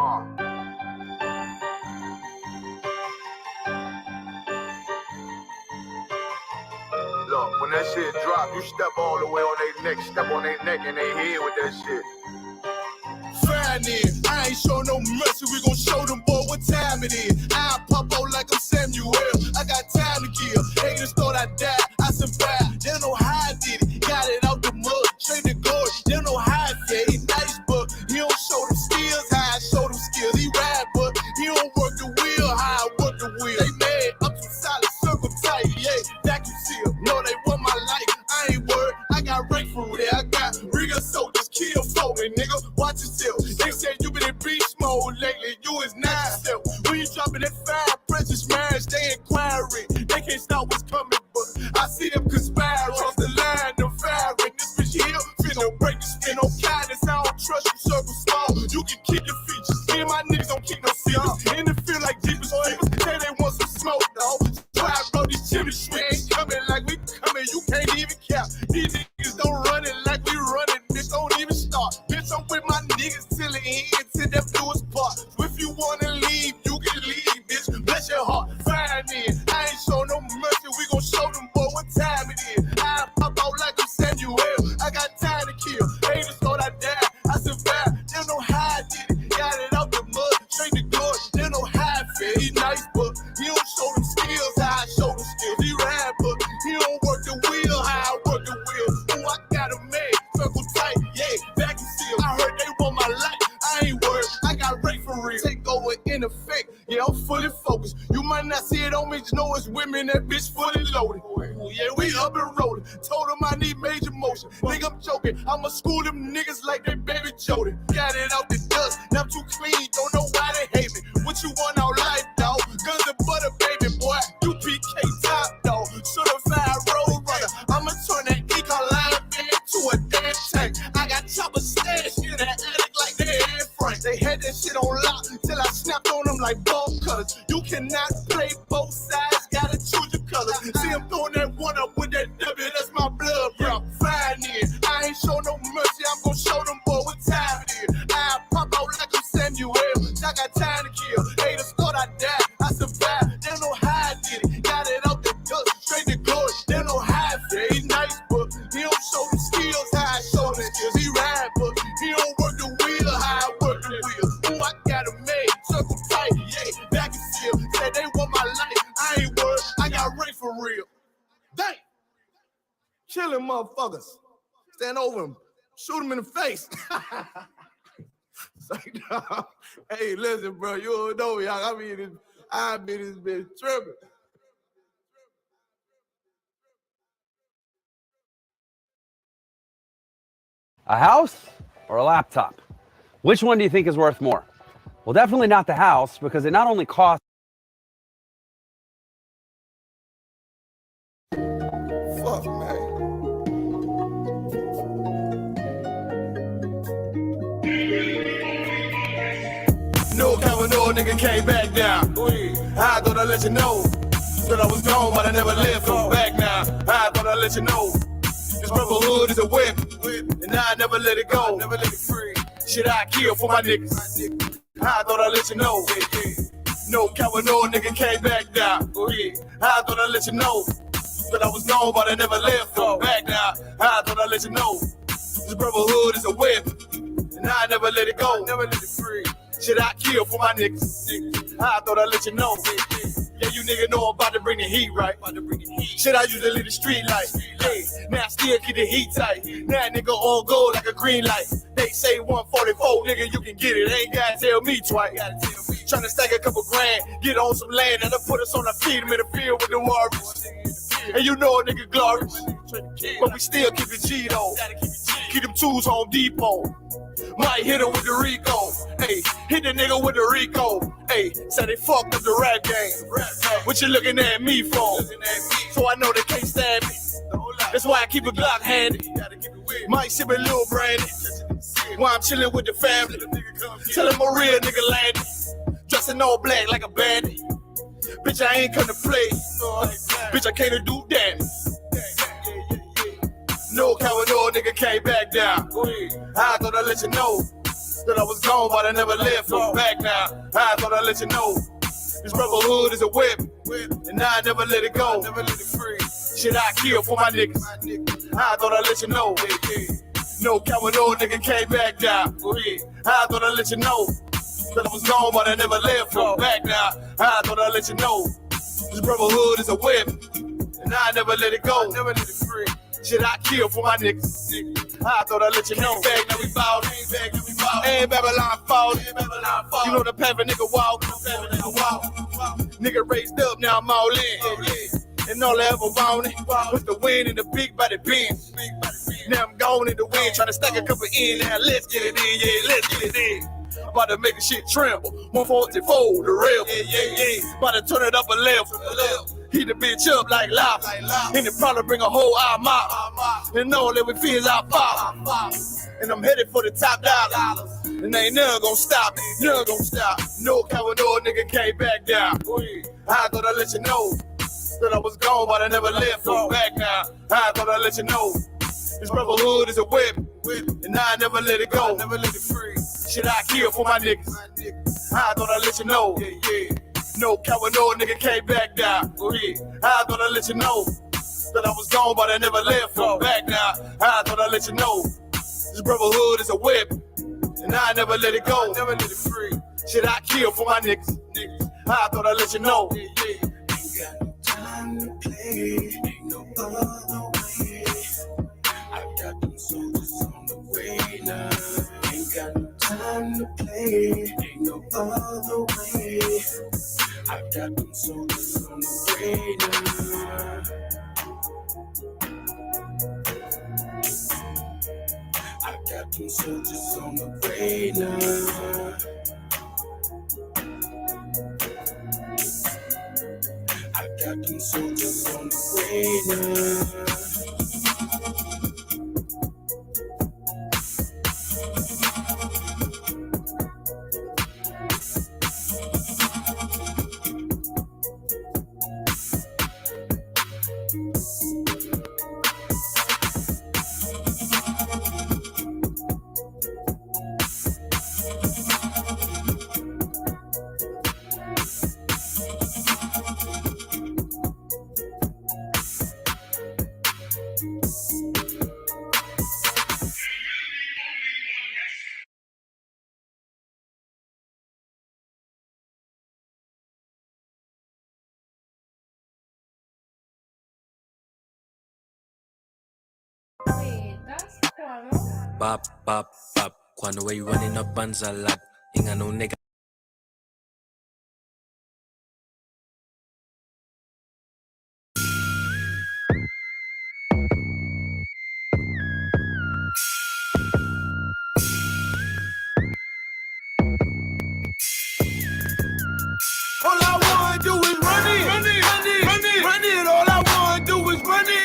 Look, when that shit drop, you step all the way on their neck, step on their neck and they head with that shit. Fine then, I ain't show no mercy, we gon' show them boy what time it is. I pop out like I'm Samuel, I got time to kill. Haters thought I died, I survived. They don't know how I did it, got it out the mud, straight to glory. They don't know how I did it, he nice but he don't show them skills, how I show them skills. He ride but he don't work the wheel, how I work the wheel. They mad, I'm too solid, circle tight, yeah, vacuum seal. No, they want my life, I ain't worried, I got rank for it, I got real soldiers, kill folk, and nigga, watch yourself. They said you been in beast mode lately, you is not yourself. When you dropping that fire, precious marriage, they inquiring. They can't stop what's coming, but I see them conspiring. Cross the line, them firing. This bitch here, finna break the spin. No kindness, I don't trust you, circle small. You can keep your features. Me and my niggas don't keep no secrets. In the feel like Jeepers Creepers, say they want some smoke, dog. So I brought these chimney swings. Coming like we coming, you can't even cap. These niggas don't run it like we running, bitch, don't even start. Bitch, I'm with my niggas till the end, till them do us part. So if you wanna leave, you can leave, bitch. Bless your heart, fine then. I ain't show no mercy, we gon' show them boy what time it is. I pop out like I'm Samuel, I got time to kill. Haters thought I died, I survived. They don't know how I did it, got it out the mud, straight to glory. They don't know how I feel. He nice, but he don't show them skills, how I show them skills. He ride, but he don't work the wheel, how I work the wheel. Ooh, I got a man, circle tight, yeah, vacuum seal. I heard they want my life, I ain't worried, I got rate for real. Take over in effect, yeah, I'm fully focused. You might not see it on me, just know it's women, that bitch fully loaded. Ooh, yeah, we up and rolling. Told them I need major motion. Think I'm joking, I'ma school them niggas like they baby Jody. Got it out the dust, now I'm too clean, don't know why they hate me. What you want out life, dog? Guns and butter, baby boy. You PK top, dog. Certified road runner. I'ma turn that Ecoline into a damn tank. I got choppers stashed in the attic like they Anne Frank. They had that shit on lock till I snapped on them like ball cutters. You cannot play both sides, gotta choose your colors. See him throwing that one up with that W, that's my blood, bro. Fine in. I ain't show no mercy, I'm gonna show them boy what time it is. I pop out like I'm Samuel, I got time to kill. Haters thought I died, I survived. They don't know how I did it, got it out the dust, straight to glory. They don't know how I feel. He nice, but he don't show them skills, how I show them skills. He ride, but he don't work the wheel, how I work the wheel. Ooh, I got a man, circle tight, yeah, vacuum seal. Said they want my life, I ain't worried, I got rate for real. Dang, chillin' motherfuckers. Stand over him, shoot him in the face. Like, no. Hey, listen, bro, you don't know me. I be this bitch tripping. A house or a laptop? Which one do you think is worth more? Well, definitely not the house, because it not only costs. Fuck, man. No N.W.O nigga came back down. I thought I'd let you know that I was gone, but I never left. I'm back now. I thought I'd let you know this brotherhood is a weapon, and I never let it go. Never let it free. Shit, I kill for my niggas. I thought I'd let you know. No N.W.O nigga came back down. I thought I'd let you know that I was gone, but I never left. I'm back now. I thought I'd let you know this brotherhood is a weapon, and I never let it go. Never let it free. Shit, I kill for my niggas. I thought I'd let you know. Yeah, you nigga know I'm about to bring the heat, right? Shit, I usually leave the street light. Hey, now I still keep the heat tight. Now nigga on gold like a green light. They say 144, nigga, you can get it. Ain't gotta tell me twice. Tryna stack a couple grand, get on some land, and then put us on our feet, them in the field with the Warriors. And you know a nigga glorious, but we still keep it G though. Keep them tools Home Depot. Might hit him with the Rico. Hey, hit the nigga with the Rico. Hey, say they fucked up the rap game. What you looking at me for? So I know they can't stand me. That's why I keep a Glock handy. Might sip a little brandy. While I'm chilling with the family. Tell him a real nigga landed. Dressing all black like a bandit. Bitch, I ain't come to play. Bitch, I came to do damage. No N.W.O nigga came back down. I thought I'd let you know That I was gone, but I never left. I'm back now. I thought I'd let you know. This brotherhood is a whip, and I never let it go. Never let it free. Shit, I kill for my niggas. I thought I'd let you know. No coward, no nigga came back down. I thought I'd let you know. That I was gone, but I never left. I'm back now. I thought I'd let you know. This brotherhood is a whip, and I never let it go. Never let it free. Shit, I kill for my niggas. I thought I'd let you know. Back, now we ballin'. Ain't Babylon fall. You know the path a nigga walk. Nigga raised up, now I'm all in. And all I ever wanted was the win in the big body Benz. Now I'm gone in the wind, trying to stack a couple in. Now let's get it in, yeah, let's get it in. About to make the shit tremble. 144, the rebel. About to turn it up a level. Heat the bitch up like lava. And it probably bring a whole armada. And all that we feel is our father. And I'm headed for the top dollar. And ain't never gonna stop. Never gonna stop. No coward, no nigga came back down. I thought I'd let you know that I was gone, but I never left. I'm back now. I thought I'd let you know. This brotherhood is a whip, and I never let it go. Never let it free. Shit, I kill for my niggas. I thought I'd let you know. No coward, no nigga came back down. I thought I'd let you know that I was gone, but I never left. I'm back now. I thought I'd let you know. This brotherhood is a whip, and I never let it go. Never let it free. Shit, I kill for my niggas. I thought I'd let you know. Ain't got no time to play. Ain't no other way. I got them soldiers on the way now. Ain't got no time to play. Ain't no other way. I got them soldiers on the way now. I got them soldiers on the way now. I got them soldiers on the way now. Bop, bop, bop. Quando way running up buns a lot. Ain't got no nigga. All I wanna do is run it. All I wanna do is run it.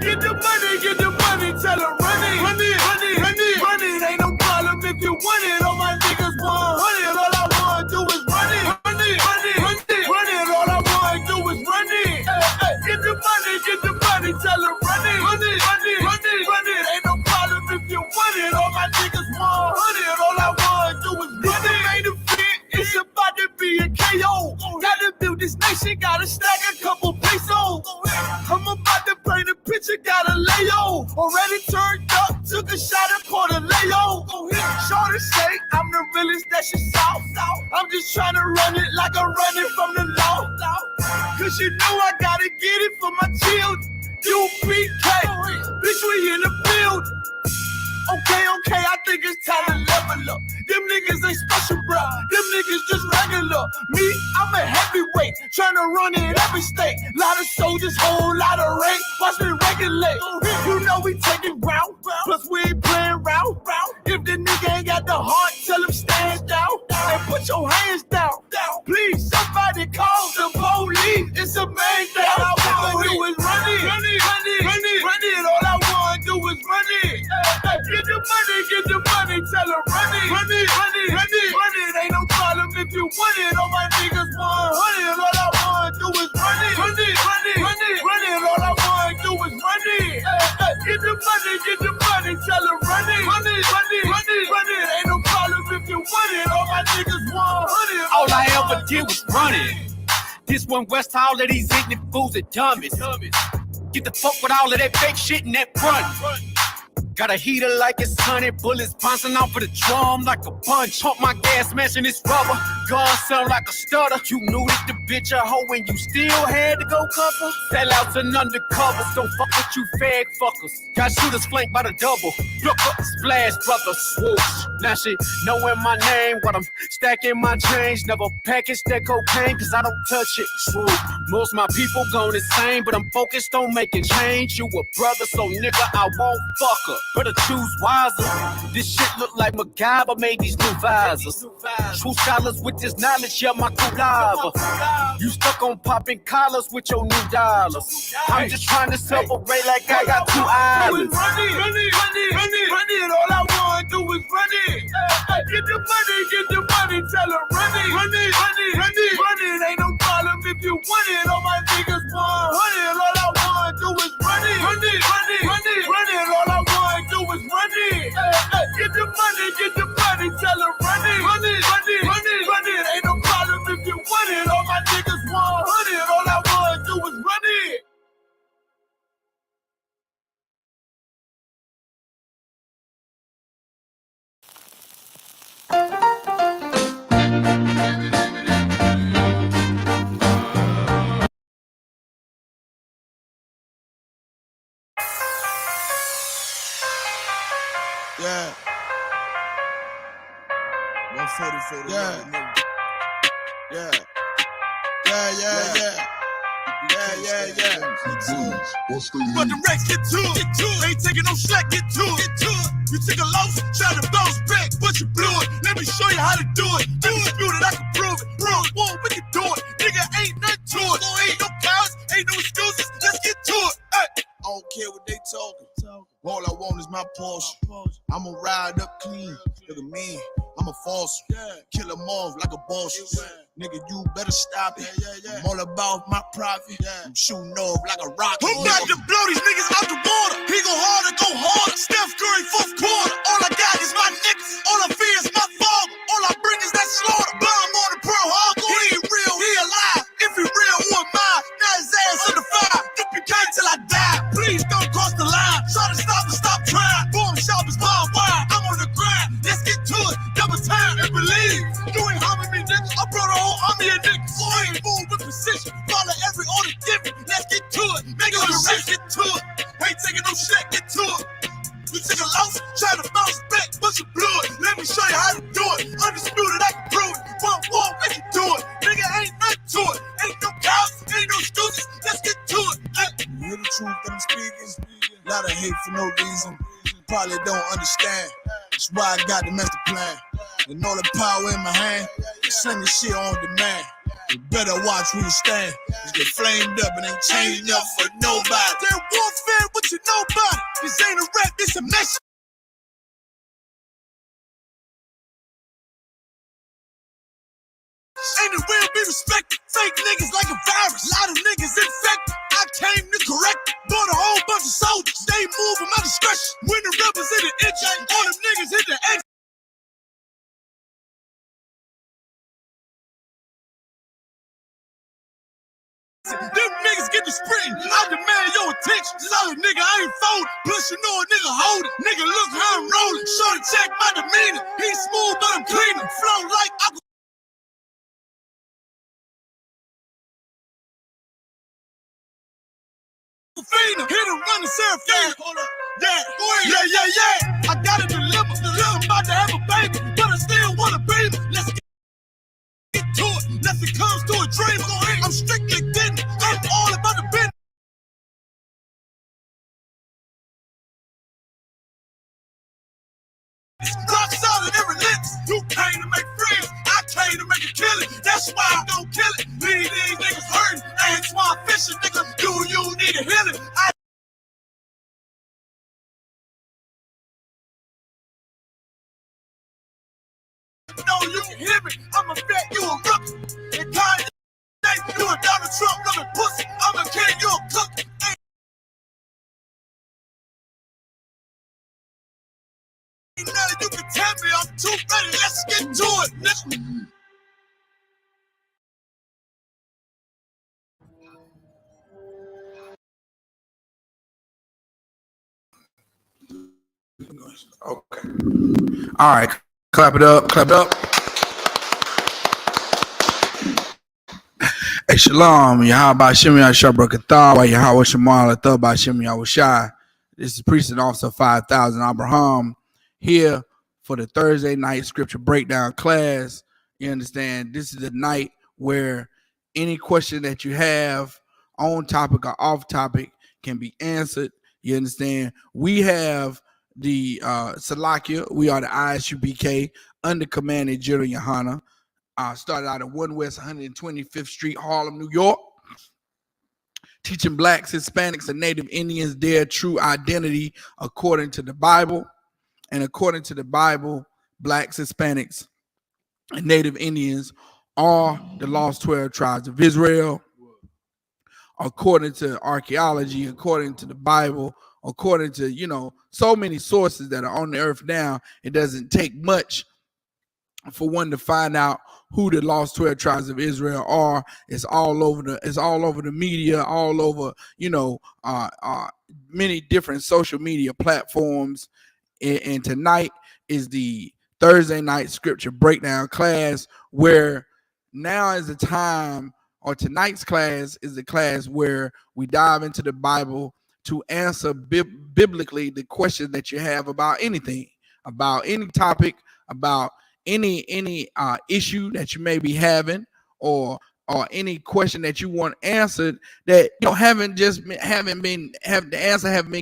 Get the money, tell her run it. Run it, ain't no problem if you want it. All my niggas want it. All I wanna do is run it. All I wanna do is run it. Get the money, tell her run it. Run it, ain't no problem if you want it. All my niggas want it. All I wanna do is run it. Ain't a fit, it's about to be a KO. Gotta build this nation, gotta stack a couple pesos. I'm about to paint a picture, gotta lay on. Already turned up, took a shot and poured a lay-o. Shorty say I'm the realest that she saw. I'm just trying to run it like I'm running from the law. Cause you know I gotta get it for my children. UPK, bitch, we in the field. Okay, I think it's time to level up. Them niggas ain't special, bro. Them niggas just regular. Me, I'm a heavyweight, trying to run in every state. Lot of soldiers, whole lot of rank. Watch me regulate. You know we taking route, plus we ain't playing route. If the nigga ain't got the heart, tell him stand down. And put your hands down. Please, somebody call the police. It's a main thing. All I wanna do is run it. All I wanna do is run it. Get the money, tell her run it. Ain't no problem if you want it. All my niggas want it. All I wanna do is run it. All I wanna do is run it. Get the money, tell her run it. Ain't no problem my niggas 100. All I ever did was running. This one west to all of these ignorant fools and dummies. Get the fuck with all of that fake shit and that front. Got a heater like it's sunny, bullets bouncing off of the drum like a punch. Pump my gas, smashing this rubber. Gun sound like a stutter. You knew that the bitch a hoe and you still had to go cover. Sellouts and undercovers, don't fuck with you fag fuckers. Got shooters flanked by the double. Look up, splash, brother, swoosh. Now she knowing my name, what I'm stacking my change. Never package that cocaine, cause I don't touch it. True, most my people gone insane, but I'm focused on making change. You a brother, so nigga, I won't fuck her. Better choose wiser. This shit look like MacGyver made these new visors. True scholars with this knowledge, yeah, my cool lava. You stuck on popping collars with your new dollars. I'm just trying to separate like I got two islands. Run it. All I wanna do is run it. Get the money, tell her run it. Run it. Ain't no problem if you want it. All my niggas 100. All I wanna do is run it. Run it. All I wanna do is run it. Get the money, tell her run it. Run it. Ain't no problem if you want it. All my niggas 100. All I wanna do is run it. Yeah. 144. Yeah. But the rest get to it. Ain't taking no slack, get to it. You took a loss, try to bounce back, but you blew it. Let me show you how to do it. Undisputed, I can prove it. Whoa, we can do it. Nigga, ain't nothing to it. Ain't no cowards, ain't no excuses. Let's get to it. Hey. I don't care what they talking. All I want is my Porsche. I'ma ride up clean. Look at me. I'm a false. Kill them off like a boss. Nigga, you better stop it. I'm all about my profit. I'm shooting off like a rocket. Who got to blow these niggas out the water? He go harder, go harder. Steph Curry, fourth quarter. All I got is my niggas. All I fear is my father. All I bring is that slaughter. Bomb on the Pearl Harbor. He ain't real, he alive. If he real, who am I? Now his ass in the fire. Duplicate till I die. Please don't cross the line. Try to stop trying. Form sharp as barbed wire. I'm on the grind. Let's get to it. Double time and believe. You ain't harming me, nigga. I brought a whole army of niggas. So I ain't moving with precision. Follow every order given. Let's get to it. Make it the rest get to it. Ain't taking no shit, get to it. You took a loss, try to bounce back, but you blew it. Let me show you how to do it. Undisputed, I can prove it. One, we can do it. Nigga, ain't nothing to it. Ain't no cows, ain't no excuses. Let's get to it. You hear the truth that I'm speaking? Lot of hate for no reason. Probably don't understand. That's why I got the master plan. And all the power in my hand. Sling the shit on demand. You better watch where you stand. Just get flamed up and ain't changing up for nobody. They're warfare, what you know about it. This ain't a rap, this a message. Ain't it real, be respected. Fake niggas like a virus. Lot of niggas infected. I came to correct it. Bought a whole bunch of soldiers. They move at my discretion. When the rebels hit the edge, all them niggas hit the edge. Them niggas get the sprinting. I demand your attention. Solid nigga, I ain't folding. Plus you know a nigga hold it. Nigga, look how I'm rolling. Shorty check my demeanor. He's smooth, but I'm cleaner. Flow like aqua. Hit him, run the surf, yeah. Hold up. Yeah. I gotta deliver. I'm about to have a baby, but I still want a baby. Let's get to it. Nothing comes to a dream. I'm strictly getting. I'm all about the business. Rock solid and relentless. You came to make friends. I came to make a killing. That's why I don't kill it. Leave these niggas hurting. Ain't smart fishing, nigga. Do you need a healing? No, you can hear me. I'm a vet, you a rookie. And Kanye, you a Donald Trump loving pussy. I'm a king, you a cook. Ain't none of then you can tell me I'm too ready. Let's get to it, nigga. Okay. All right. Clap it up. Clap it up. Hey, Shalom. Yahaba Shimmy Shabrakatah. Yahweh Shemal Athabah Shimmy Awashai. This is Priest Officer 5000 Abraham here for the Thursday night scripture breakdown class. You understand? This is the night where any question that you have on topic or off topic can be answered. You understand? We have the Salakia. We are the Isupk under command of General Yohana. Started out at 1 West 125th Street, Harlem, New York, teaching blacks, Hispanics, and Native Indians their true identity according to the Bible. And according to the Bible, blacks, Hispanics, and Native Indians are the lost 12 tribes of Israel. According to archaeology, according to the Bible, according to, so many sources that are on the earth now, it doesn't take much for one to find out who the lost 12 tribes of Israel are. It's all over the media, all over, many different social media platforms. And tonight is the Thursday night scripture breakdown class, where now is the time, or tonight's class is the class where we dive into the Bible to answer biblically the questions that you have about anything, about any topic, about any issue that you may be having, or any question that you want answered that haven't been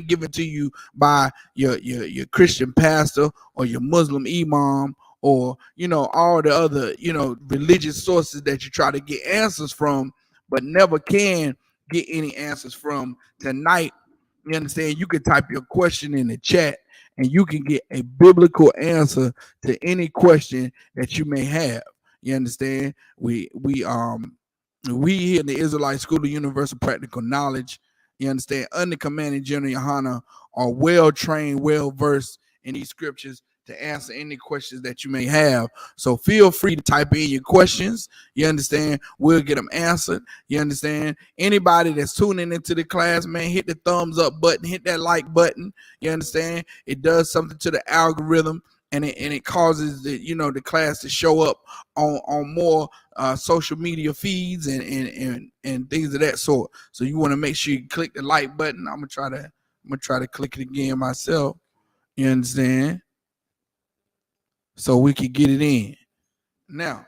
given to you by your Christian pastor or your Muslim imam, or all the other religious sources that you try to get answers from but never can get any answers from. Tonight, you understand, you can type your question in the chat and you can get a biblical answer to any question that you may have. You understand? We here in the Israelite School of Universal Practical Knowledge, you understand, under commanding General Yohana, are well trained, well versed in these scriptures to answer any questions that you may have. So feel free to type in your questions. You understand? We'll get them answered. You understand? Anybody that's tuning into the class, man, hit the thumbs up button, hit that like button. You understand? It does something to the algorithm, and it causes the class to show up on more social media feeds and things of that sort. So you want to make sure you click the like button. I'm gonna try to click it again myself. You understand? So we can get it in. Now,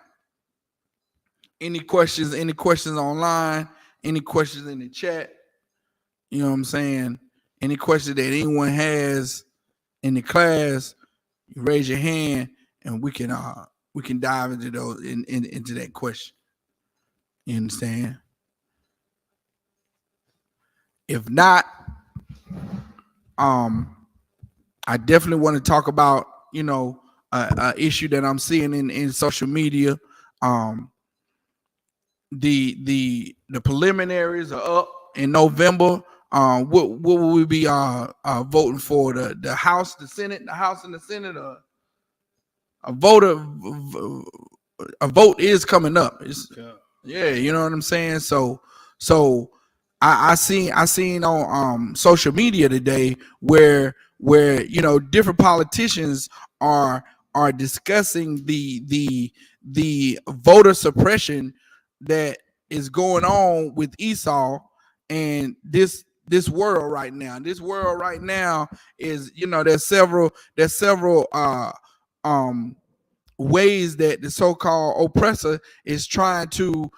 any questions online, any questions in the chat, you know what I'm saying? Any questions that anyone has in the class, you raise your hand and we can dive into those into that question. You understand? If not, I definitely want to talk about a issue that I'm seeing in social media. The preliminaries are up in November. What will we be voting for? The House, the Senate, the House and the Senate? A vote is coming up. Yeah, you know what I'm saying. So I seen on social media today where different politicians are discussing the voter suppression that is going on with Esau and this world right now. This world right now is there's several ways that the so-called oppressor is trying to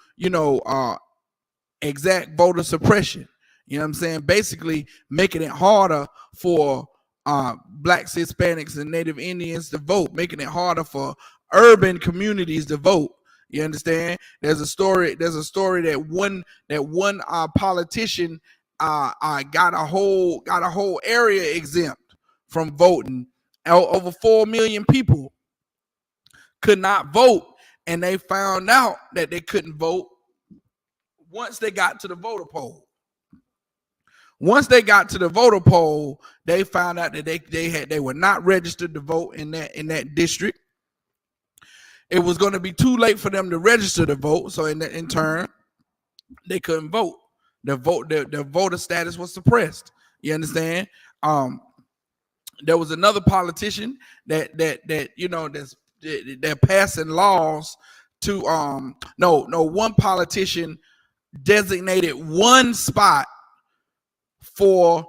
exact voter suppression. You know what I'm saying? Basically making it harder for blacks, Hispanics, and Native Indians to vote, making it harder for urban communities to vote. You understand? There's a story that one politician got a whole area exempt from voting. Over 4 million people could not vote, and they found out that they couldn't vote once they got to the voter poll. Once they got to the voter poll, they found out that they were not registered to vote in that district. It was going to be too late for them to register to vote, so in turn, they couldn't vote. Their voter status was suppressed. You understand? There was another politician that you know they're passing laws to one politician designated one spot to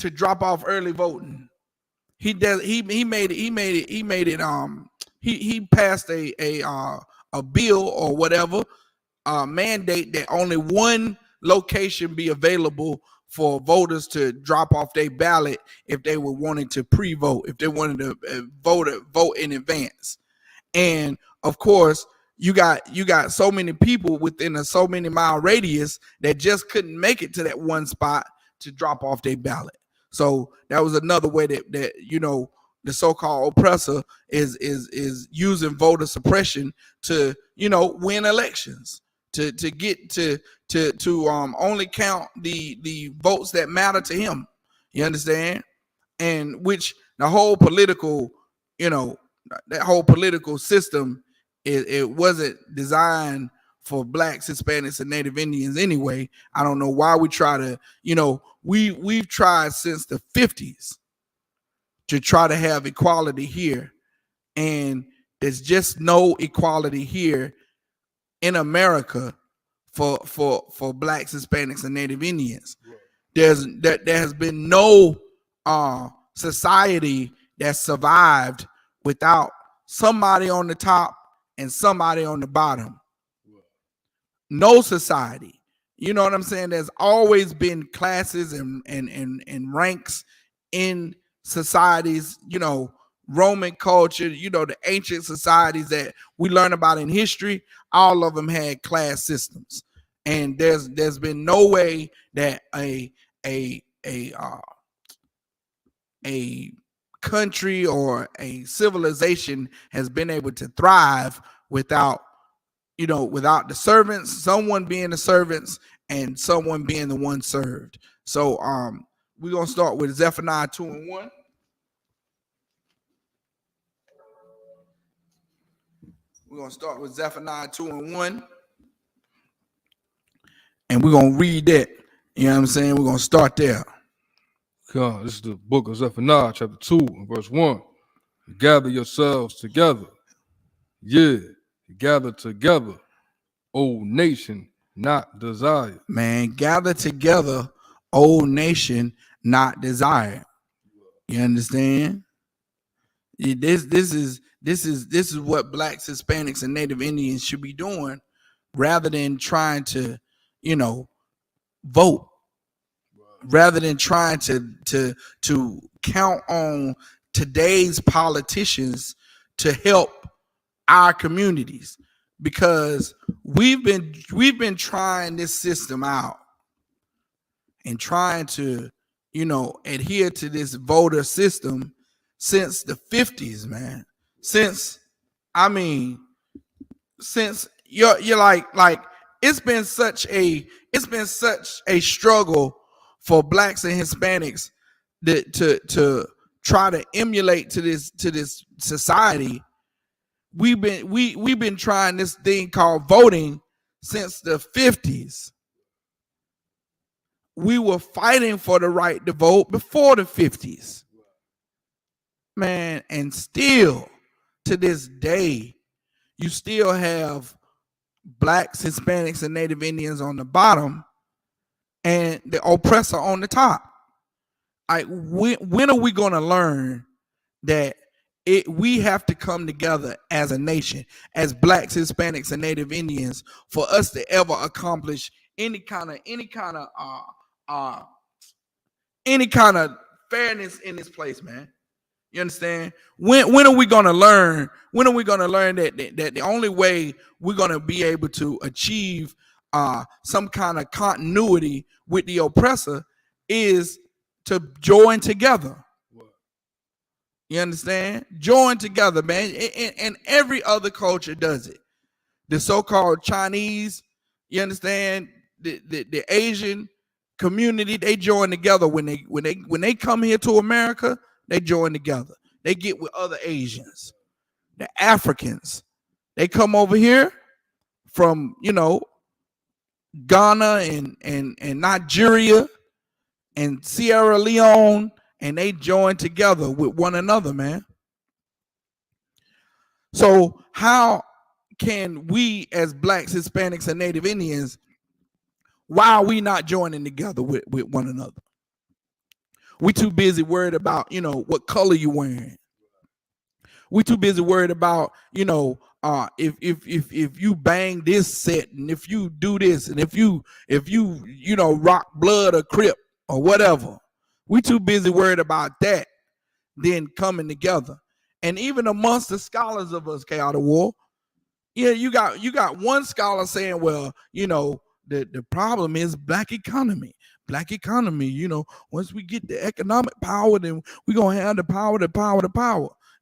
drop off early voting. He passed a bill or whatever mandate that only one location be available for voters to drop off their ballot if they were wanting to pre-vote, if they wanted to vote in advance. And of course, you got so many people within a so many mile radius that just couldn't make it to that one spot to drop off their ballot. So that was another way that you know the so-called oppressor is using voter suppression to, you know, win elections, to get to only count the votes that matter to him. You understand? And which the whole political, you know, that whole political system, it wasn't designed for blacks, Hispanics, and Native Indians anyway. I don't know why we try to, you know, we've tried since the 50s to try to have equality here, and there's just no equality here in America for blacks, Hispanics, and Native Indians. There has been no society that survived without somebody on the top and somebody on the bottom. No society. You know what I'm saying? There's always been classes and ranks in societies, you know, Roman culture, you know, the ancient societies that we learn about in history, all of them had class systems. And there's been no way that a country or a civilization has been able to thrive without, you know, without the servants, someone being the servants and someone being the one served. So we're gonna start with Zephaniah 2:1. We're gonna start with Zephaniah 2:1, and we're gonna read that. You know what I'm saying? We're gonna start there. God, this is the book of Zephaniah, chapter 2, verse 1. Gather yourselves together. Yeah, gather together, O nation, not desired. Man, gather together, O nation, not desired. You understand? This is what blacks, Hispanics, and Native Indians should be doing, rather than trying to, you know, vote, rather than trying to count on today's politicians to help our communities, because we've been trying this system out and trying to, you know, adhere to this voter system since the 50s, man. Since you're like it's been such a struggle for blacks and Hispanics to try to emulate to this society. We've been trying this thing called voting since the 50s. We were fighting for the right to vote before the 50s. Man, and still to this day, you still have blacks, Hispanics, and Native Indians on the bottom and the oppressor on the top. Like, when are we going to learn that we have to come together as a nation, as blacks, Hispanics, and Native Indians, for us to ever accomplish any kind of fairness in this place, man? You understand? When are we gonna learn? When are we gonna learn that the only way we're gonna be able to achieve some kind of continuity with the oppressor is to join together? You understand? Join together, man. And every other culture does it. The so-called Chinese, you understand? The Asian community, they join together when they come here to America. They join together. They get with other Asians, the Africans. They come over here from Ghana and Nigeria and Sierra Leone, and they join together with one another, man. So how can we as blacks, Hispanics, and Native Indians, why are we not joining together with one another? We too busy worried about, what color you wearing. We too busy worried about, if you bang this set, and if you do this, and if you rock blood or Crip or whatever. We too busy worried about that than coming together. And even amongst the scholars of us, N.W.O, yeah, you got one scholar saying, well, the problem is black economy. Black economy, once we get the economic power, then we're gonna have the power.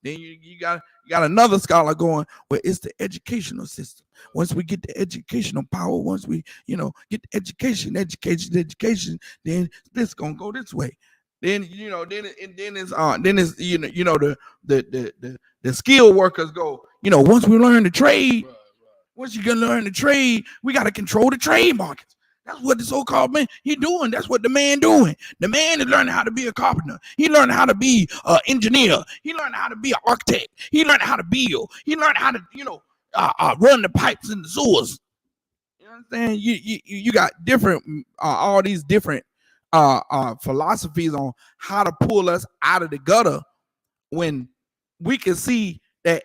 Then you got another scholar going, well, it's the educational system. Once we get the educational power, once we, get the education, then this gonna go this way. Then the skilled workers go, once we learn the trade, once you can learn the trade, we got to control the trade markets. That's what the so-called man he doing. That's what the man doing. The man is learning how to be a carpenter. He learned how to be an engineer. He learned how to be an architect. He learned how to build. He learned how to, run the pipes in the sewers. You understand? You got different, all these different philosophies on how to pull us out of the gutter when we can see that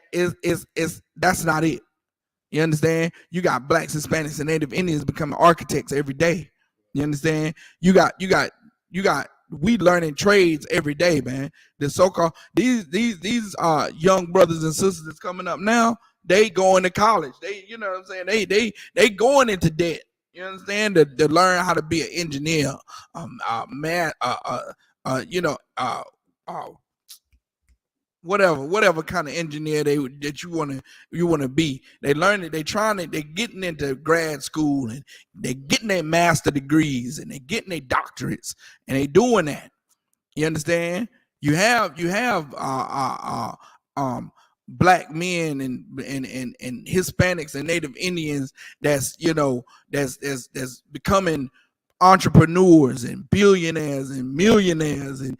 that's not it. You understand? You got blacks, Hispanics, and Native Indians becoming architects every day. You understand? You got we learning trades every day, man. The so-called these young brothers and sisters that's coming up now, they going to college. They, you know what I'm saying? They going into debt. You understand? To learn how to be an engineer, whatever kind of engineer that you want to be. They learn it. They getting into grad school, and they getting their master degrees, and they getting their doctorates, and they doing that. You understand? You have black men and Hispanics and Native Indians that's becoming entrepreneurs and billionaires and millionaires and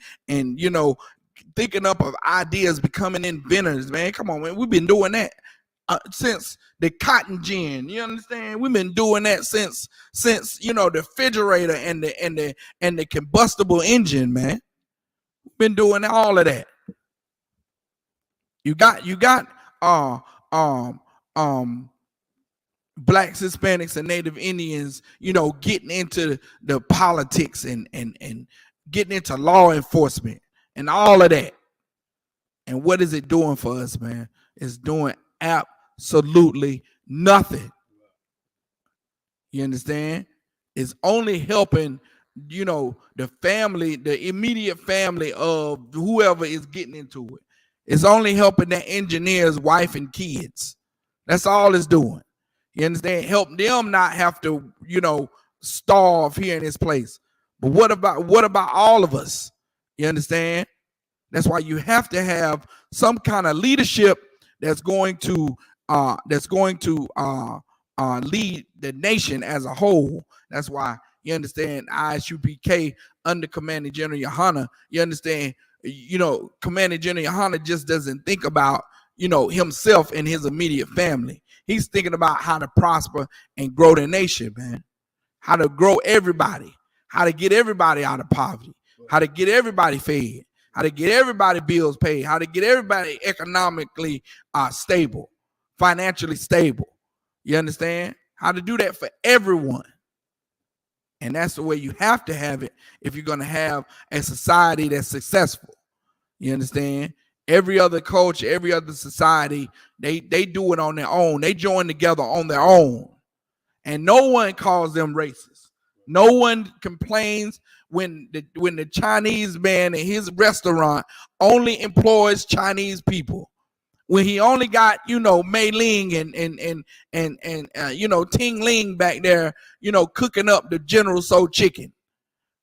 thinking up of ideas, becoming inventors, man. Come on, man. We've been doing that since the cotton gin. You understand? We've been doing that since the refrigerator and the combustible engine, man. We've been doing all of that. You got blacks, Hispanics, and Native Indians, getting into the politics and getting into law enforcement and all of that. And what is it doing for us, man? It's doing absolutely nothing. You understand? It's only helping, the family, the immediate family of whoever is getting into it. It's only helping that engineer's wife and kids. That's all it's doing. You understand? Help them not have to, starve here in this place. But what about all of us? You understand? That's why you have to have some kind of leadership that's going to lead the nation as a whole. That's why, you understand, Isupk under Commanding General Yohana, you understand, Commanding General Yohana just doesn't think about, himself and his immediate family. He's thinking about how to prosper and grow the nation, man. How to grow everybody, how to get everybody out of poverty, how to get everybody fed, how to get everybody bills paid, how to get everybody economically stable, financially stable. You understand? How to do that for everyone. And that's the way you have to have it if you're going to have a society that's successful. You understand? Every other culture, every other society, they do it on their own. They join together on their own. And no one calls them racist. No one complains when the Chinese man in his restaurant only employs Chinese people. When he only got, Mei Ling and Ting Ling back there, cooking up the General Tso chicken.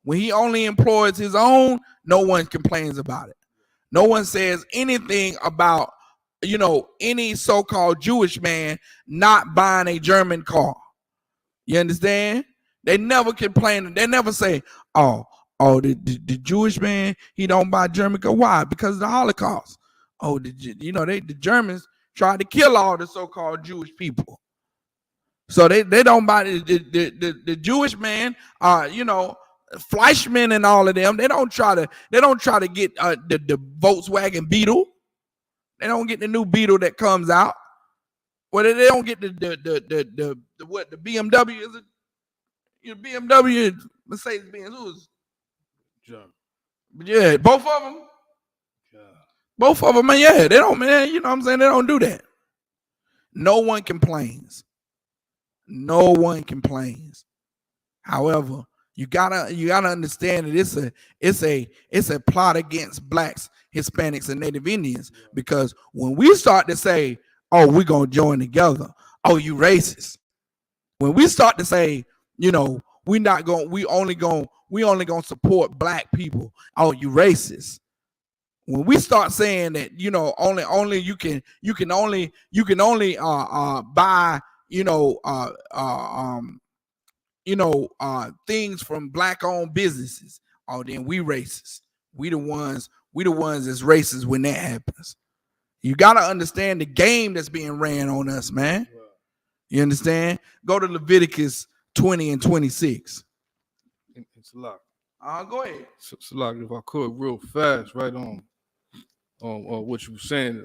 When he only employs his own, no one complains about it. No one says anything about, any so-called Jewish man not buying a German car. You understand? They never complain. They never say, oh, the Jewish man, he don't buy German car. Why? Because of the Holocaust. Oh, the Germans tried to kill all the so-called Jewish people. So they don't buy the Jewish man, Fleischman and all of them. They don't try to get the Volkswagen Beetle. They don't get the new Beetle that comes out. Well, they don't get the BMW. Is it BMW, Mercedes Benz? Who's German? Yeah, both of them. Yeah. Both of them, man. Yeah, they don't, man. You know what I'm saying? They don't do that. No one complains. No one complains. However, you gotta understand that it's a plot against blacks, Hispanics, and Native Indians. Because when we start to say, "Oh, we're gonna join together," oh, you racist. When we start to say, we only gonna support black people, oh, you racist. When we start saying that, only you can only buy things from black-owned businesses, oh, then we racist. We the ones that's racist when that happens. You gotta understand the game that's being ran on us, man. You understand? Go to Leviticus 20 and 26. It's a lot. Go ahead. It's a lot. If I could, real fast, right on what you were saying,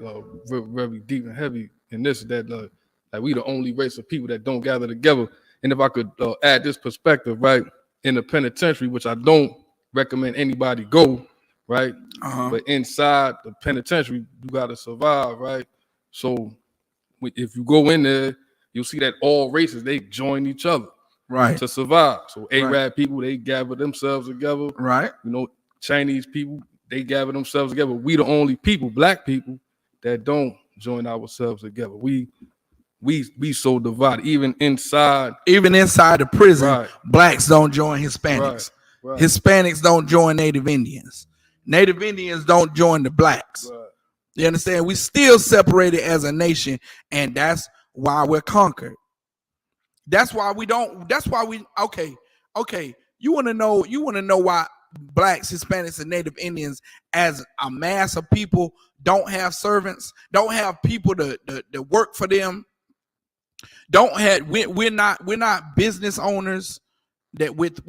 very deep and heavy in this, that like we the only race of people that don't gather together. And if I could add this perspective, right, in the penitentiary, which I don't recommend anybody go, right, but inside the penitentiary, you gotta survive, right. So if you go in there, you'll see that all races, they join each other, right, to survive. So Arab people, they gather themselves together, right. Chinese people, they gather themselves together. We the only people, black people, that don't join ourselves together. We so divided. Even inside the prison, blacks don't join Hispanics. Right. Hispanics don't join Native Indians. Native Indians don't join the blacks. Right. You understand? We still separated as a nation, and that's why we're conquered. That's why we okay. You want to know why blacks, Hispanics, and Native Indians as a mass of people don't have servants, don't have people to work for them. We're not business owners that with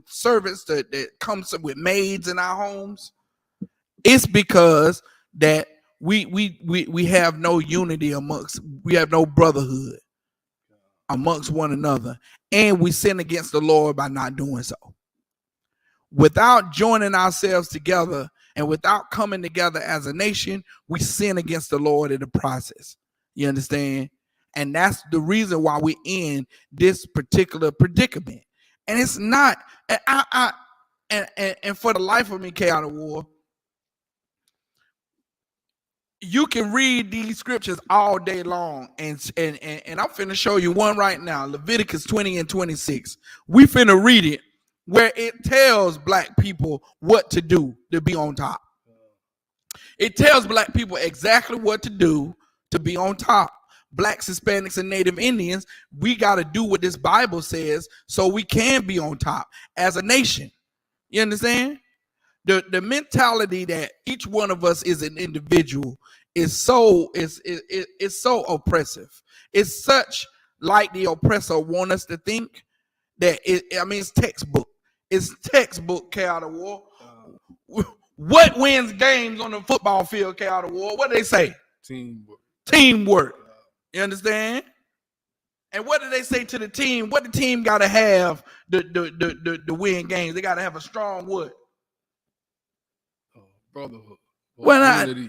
servants that comes with maids in our homes. It's because that we have no unity we have no brotherhood amongst one another, and we sin against the Lord by not doing so. Without joining ourselves together and without coming together as a nation, we sin against the Lord in the process. You understand? And that's the reason why we're in this particular predicament. And it's not, and for the life of me, N.W.O, you can read these scriptures all day long, and I'm finna show you one right now, Leviticus 20 and 26. We finna read it where it tells black people what to do to be on top. It tells black people exactly what to do to be on top. Blacks, Hispanics, and Native Indians, we got to do what this Bible says so we can be on top as a nation. You understand? The mentality that each one of us is an individual is so oppressive. It's such like the oppressor want us to think that it's textbook. It's textbook, N.W.O. What wins games on the football field, N.W.O? What do they say? Teamwork. You understand? And what do they say to the team? What the team got to have the win games? They got to have a strong what? Brotherhood.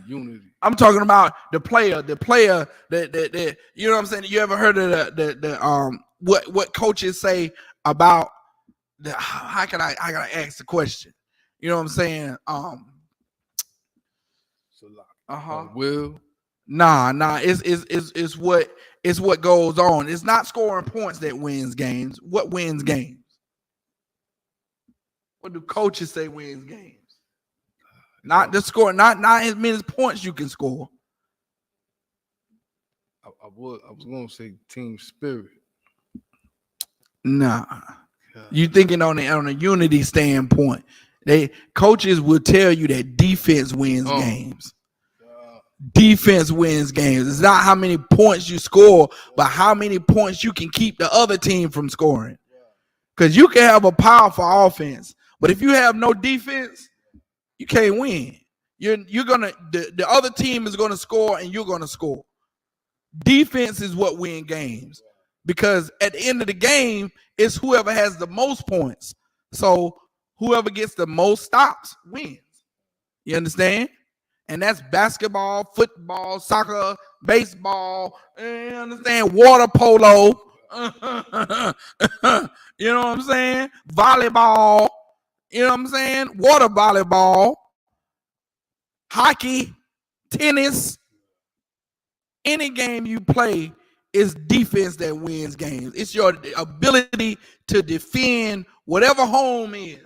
Unity. I'm talking about the player that you know what I'm saying? You ever heard of the what coaches say about how can I gotta ask the question? You know what I'm saying? Will. Nah. It's what goes on. It's not scoring points that wins games. What wins games? What do coaches say wins games? Not the score, not as many points you can score. I was gonna say team spirit. Nah. You thinking on a unity standpoint. Coaches will tell you that defense wins games. Defense wins games. It's not how many points you score, but how many points you can keep the other team from scoring. Because you can have a powerful offense, but if you have no defense, you can't win. The other team is gonna score and you're gonna score. Defense is what wins games. Because at the end of the game, it's whoever has the most points. So whoever gets the most stops wins. You understand? And that's basketball, football, soccer, baseball, you understand? Water polo. You know what I'm saying? Volleyball. You know what I'm saying? Water volleyball. Hockey, tennis. Any game you play, it's defense that wins games. It's your ability to defend whatever home is.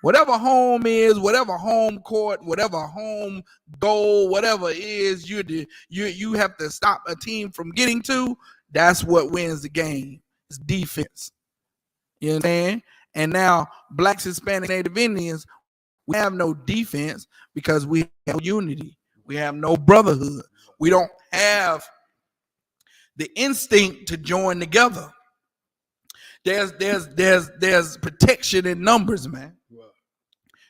Whatever home is, whatever home court, whatever home goal, whatever it is you have to stop a team from getting to, that's what wins the game. It's defense. You understand? And now Blacks, Hispanic, Native Indians, we have no defense because we have no unity. We have no brotherhood. We don't have the instinct to join together. There's protection in numbers, man.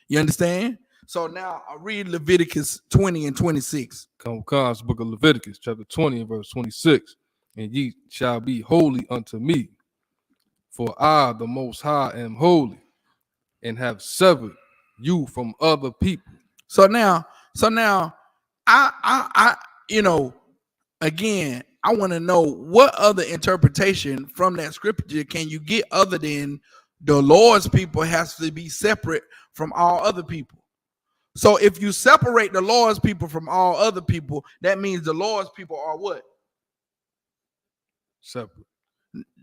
You understand? So now I read Leviticus 20 and 26. God's book of Leviticus, chapter 20 and verse 26. And ye shall be holy unto me, for I, the Most High, am holy, and have severed you from other people. So now, I again, I want to know what other interpretation from that scripture can you get other than the Lord's people has to be separate from all other people. So if you separate the Lord's people from all other people, that means the Lord's people are what? Separate.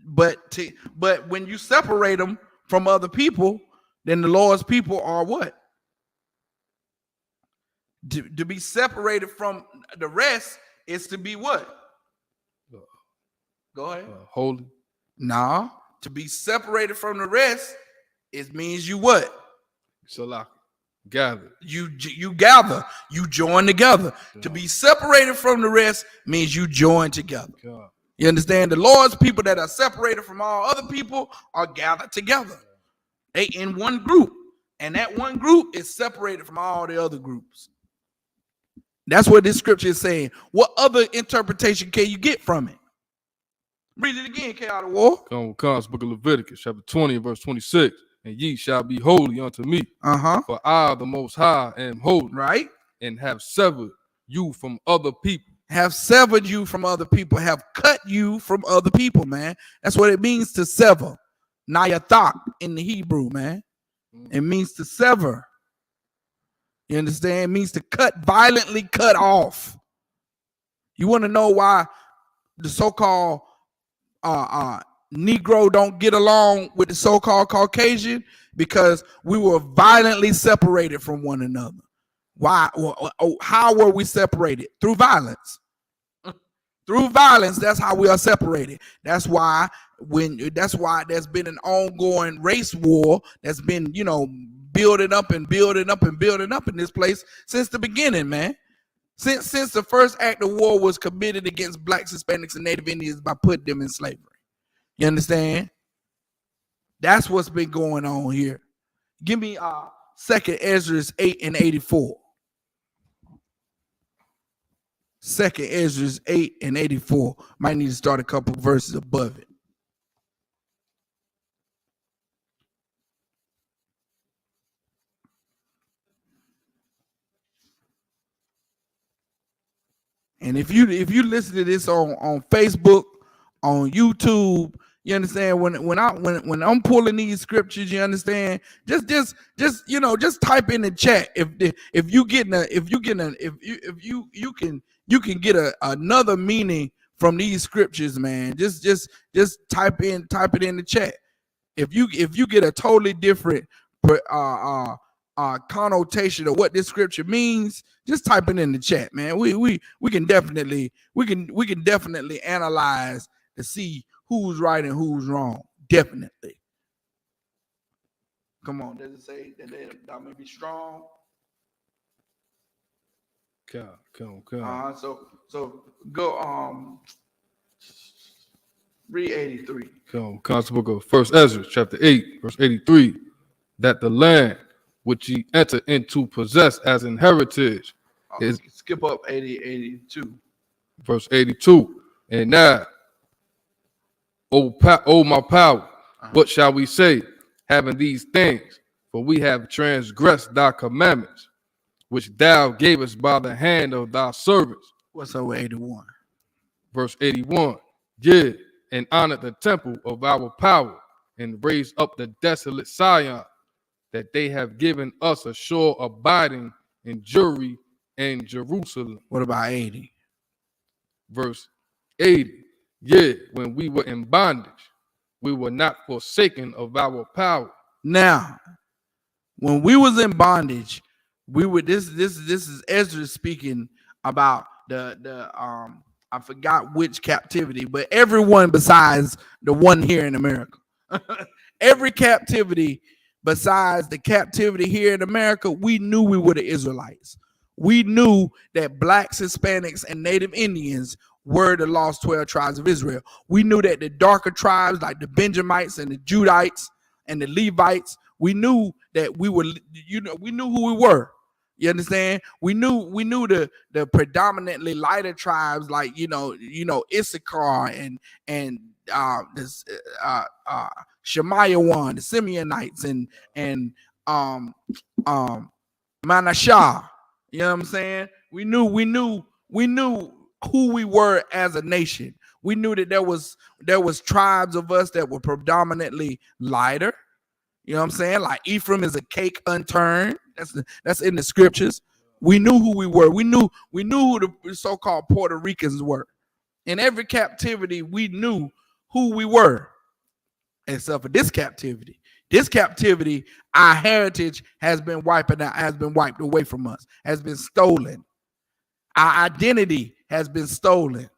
But when you separate them from other people, then the Lord's people are what? To be separated from the rest is to be what? Go ahead. Holy. Nah. To be separated from the rest, it means you what? So like gather. You gather. You join together. God. To be separated from the rest means you join together. God. You understand? The Lord's people that are separated from all other people are gathered together. They in one group. And that one group is separated from all the other groups. That's what this scripture is saying. What other interpretation can you get from it? Read it again, N.W.O. God's book of Leviticus, chapter 20, verse 26. And ye shall be holy unto me. For I, the Most High, am holy. Right. And have severed you from other people. Have severed you from other people. Have cut you from other people, man. That's what it means to sever. Nayathak in the Hebrew, man. It means to sever. You understand? It means to cut, violently cut off. You want to know why the so-called Negro don't get along with the so-called Caucasian? Because we were violently separated from one another. Why? How were we separated? Through violence. Through violence, that's how we are separated. That's why there's been an ongoing race war that's been, building up in this place since the beginning, man. Since the first act of war was committed against blacks, Hispanics, and Native Indians by putting them in slavery. You understand? That's what's been going on here. Give me 2nd Ezra 8 and 84. 2nd Ezra 8 and 84. Might need to start a couple verses above it. And if you listen to this on Facebook, on YouTube, you understand when I'm pulling these scriptures, you understand, just type in the chat if you can get another meaning from these scriptures, man. Just type it in the chat. If you get a totally different connotation of what this scripture means, just type it in the chat, man. We can definitely analyze to see who's right and who's wrong. Definitely. Come on, does it say that thou may be strong? Come. So go read 83. Come. Book of First Ezra, chapter 8, verse 83. That the land which ye enter into possess as an heritage is Skip up 82. verse 82. And now, O my power, what shall we say, having these things? For we have transgressed thy commandments, which thou gavest by the hand of thy servants. What's over 81? Verse 81. Yeah, and honored the temple of our power, and raised up the desolate Sion, that they have given us a sure abiding in Jewry and Jerusalem. What about 80? Verse 80. Yeah, when we were in bondage, we were not forsaken of our power. Now, when we was in bondage, we were this is Ezra speaking about the I forgot which captivity, but everyone besides the one here in America. Every captivity besides the captivity here in America, we knew we were the Israelites. We knew that blacks, Hispanics, and Native Indians were the lost 12 tribes of Israel. We knew that the darker tribes like the Benjamites and the Judites and the Levites, we knew that we were, we knew who we were. You understand? We knew the predominantly lighter tribes like Isupk and Shemaiah, the Simeonites and Manasseh. You know what I'm saying? We knew who we were as a nation. We knew that there was tribes of us that were predominantly lighter. You know what I'm saying? Like Ephraim is a cake unturned. That's in the scriptures. We knew who we were. We knew who the so-called Puerto Ricans were. In every captivity, we knew who we were, except for this captivity. This captivity, our heritage has been wiped away from us, has been stolen. Our identity has been stolen.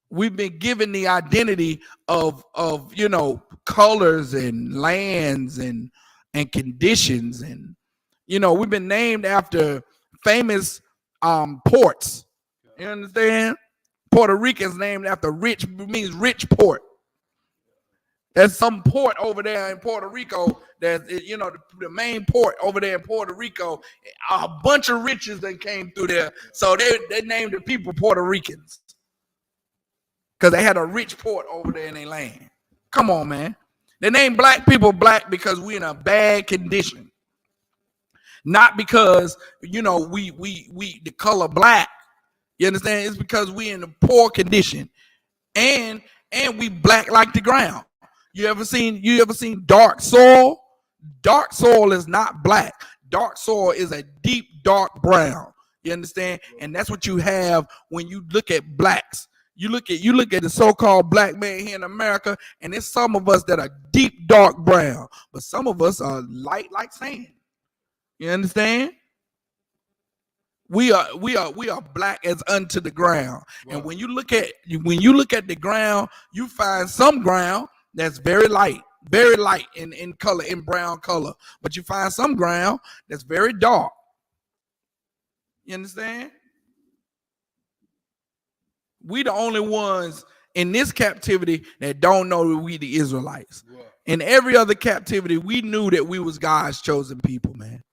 We've been given the identity of colors and lands and conditions, and we've been named after famous ports. You understand? Puerto Rican's named after rich, means rich port. There's some port over there in Puerto Rico. There's the main port over there in Puerto Rico. A bunch of riches that came through there, so they named the people Puerto Ricans because they had a rich port over there in their land. Come on, man. They named black people black because we're in a bad condition, not because we the color black. You understand? It's because we in a poor condition, and we black like the ground. You ever seen dark soil? Dark soil is not black. Dark soil is a deep dark brown. You understand? And that's what you have when you look at blacks. You look at the so-called black man here in America, and there's some of us that are deep dark brown, but some of us are light like sand. You understand? We are black as unto the ground. Wow. And when you look at the ground, you find some ground that's very light in color, in brown color, but you find some ground that's very dark. You understand? We the only ones in this captivity that don't know that we the Israelites. Wow. In every other captivity, we knew that we was God's chosen people, man.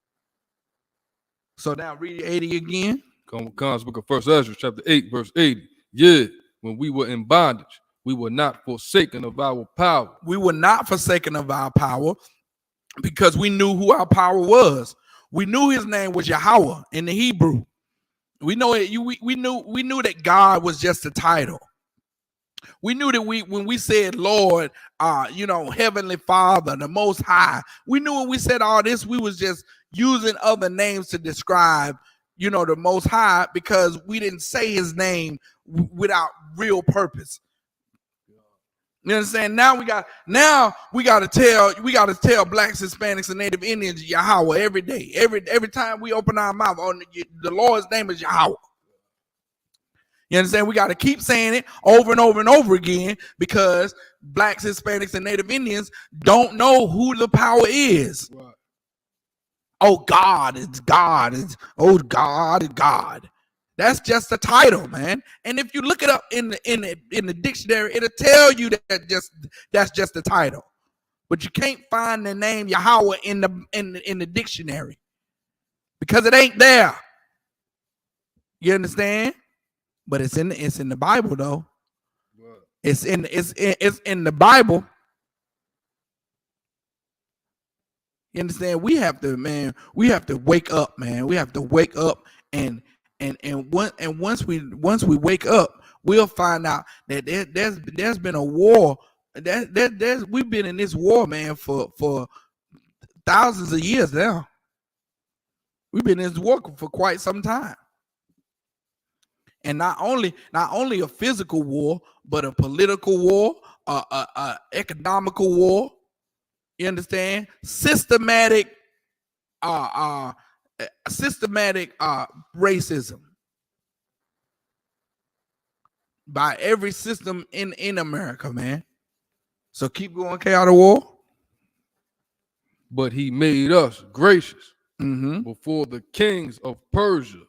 So now read 80 again. Comes book of First Ezra, chapter 8, verse 80. Yeah, when we were in bondage, we were not forsaken of our power. We were not forsaken of our power because we knew who our power was. We knew his name was Yahweh in the Hebrew. We know it. We knew that God was just a title. We knew that when we said Lord, Heavenly Father, the Most High, we knew when we said all this, we was just using other names to describe, the Most High, because we didn't say his name without real purpose. You understand? Now we got to tell blacks, Hispanics, and Native Indians Yahweh every day. Every time we open our mouth, on the Lord's name is Yahweh. You understand? We got to keep saying it over and over and over again because blacks, Hispanics, and Native Indians don't know who the power is. Right. Oh, God, it's God. Oh, God, it's God. That's just the title, man. And if you look it up in the dictionary, it'll tell you that's just the title. But you can't find the name Yahweh in the dictionary because it ain't there. You understand? But it's in the Bible though. It's in the Bible. You understand? We have to wake up, man. We have to wake up and once we wake up, we'll find out that there's been a war. We've been in this war, man, for thousands of years now. We've been in this war for quite some time. And not only a physical war, but a political war, a economical war. You understand? Systematic racism by every system in America, man. So keep going, K.R.W.O. But he made us gracious before the kings of Persia,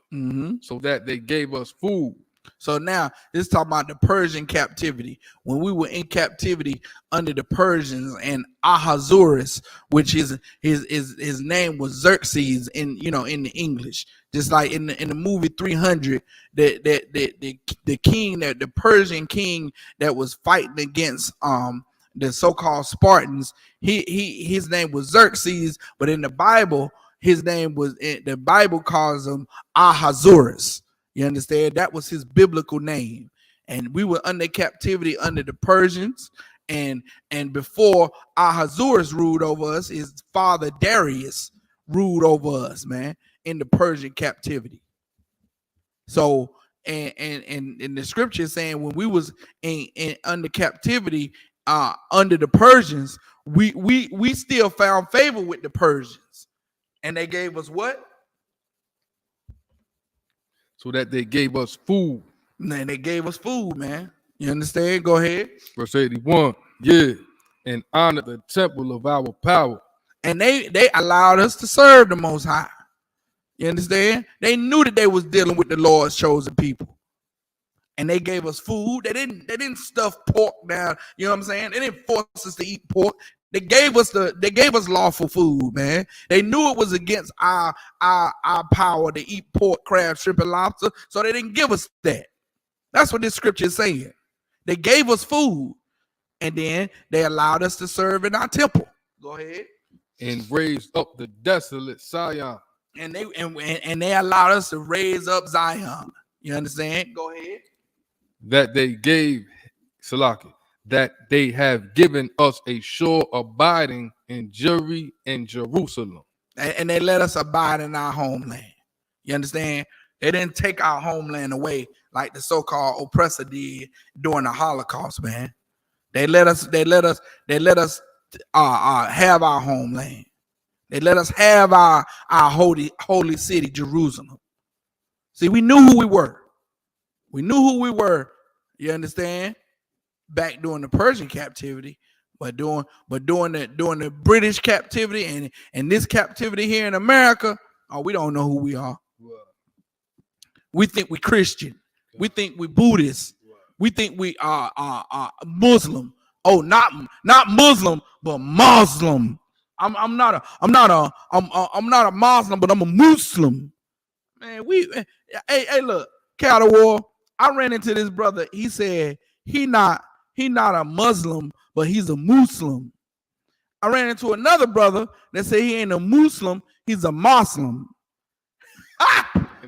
so that they gave us food. So now this is talking about the Persian captivity. When we were in captivity under the Persians and Ahasuerus, which his name was Xerxes in the English, just like in the movie 300, the king, that the Persian king that was fighting against the so-called Spartans, his name was Xerxes, but in the Bible the Bible calls him Ahasuerus. You understand? That was his biblical name. And we were under captivity under the Persians. And before Ahasuerus ruled over us, his father Darius ruled over us, man, in the Persian captivity. So, and the scripture is saying when we was in under captivity under the Persians, we still found favor with the Persians. And they gave us what? So that they gave us food. Man, they gave us food, man. You understand? Go ahead. Verse 81. Yeah. And honored the temple of our power. And they allowed us to serve the Most High. You understand? They knew that they was dealing with the Lord's chosen people. And they gave us food. They didn't stuff pork down. You know what I'm saying? They didn't force us to eat pork. They gave us lawful food, man. They knew it was against our power to eat pork, crab, shrimp, and lobster, so they didn't give us that. That's what this scripture is saying. They gave us food, and then they allowed us to serve in our temple. Go ahead. And raised up the desolate Zion. And they allowed us to raise up Zion. You understand? Go ahead. That they gave Salaki. That they have given us a sure abiding in Jerusalem. And they let us abide in our homeland. You understand? They didn't take our homeland away like the so-called oppressor did during the Holocaust, man. They let us have our homeland. They let us have our holy city, Jerusalem. See, we knew who we were. We knew who we were. You understand? Back during the Persian captivity, but during the British captivity and this captivity here in America, we don't know who we are. We think we Christian. We think we Buddhist. We think we are Muslim. Oh, not Muslim, but Muslim. I'm not a Muslim, but I'm a Muslim. Man, hey, look, K.R.W.O. I ran into this brother. He said he not a Muslim, but he's a Muslim. I ran into another brother that said he ain't a Muslim, he's a Muslim.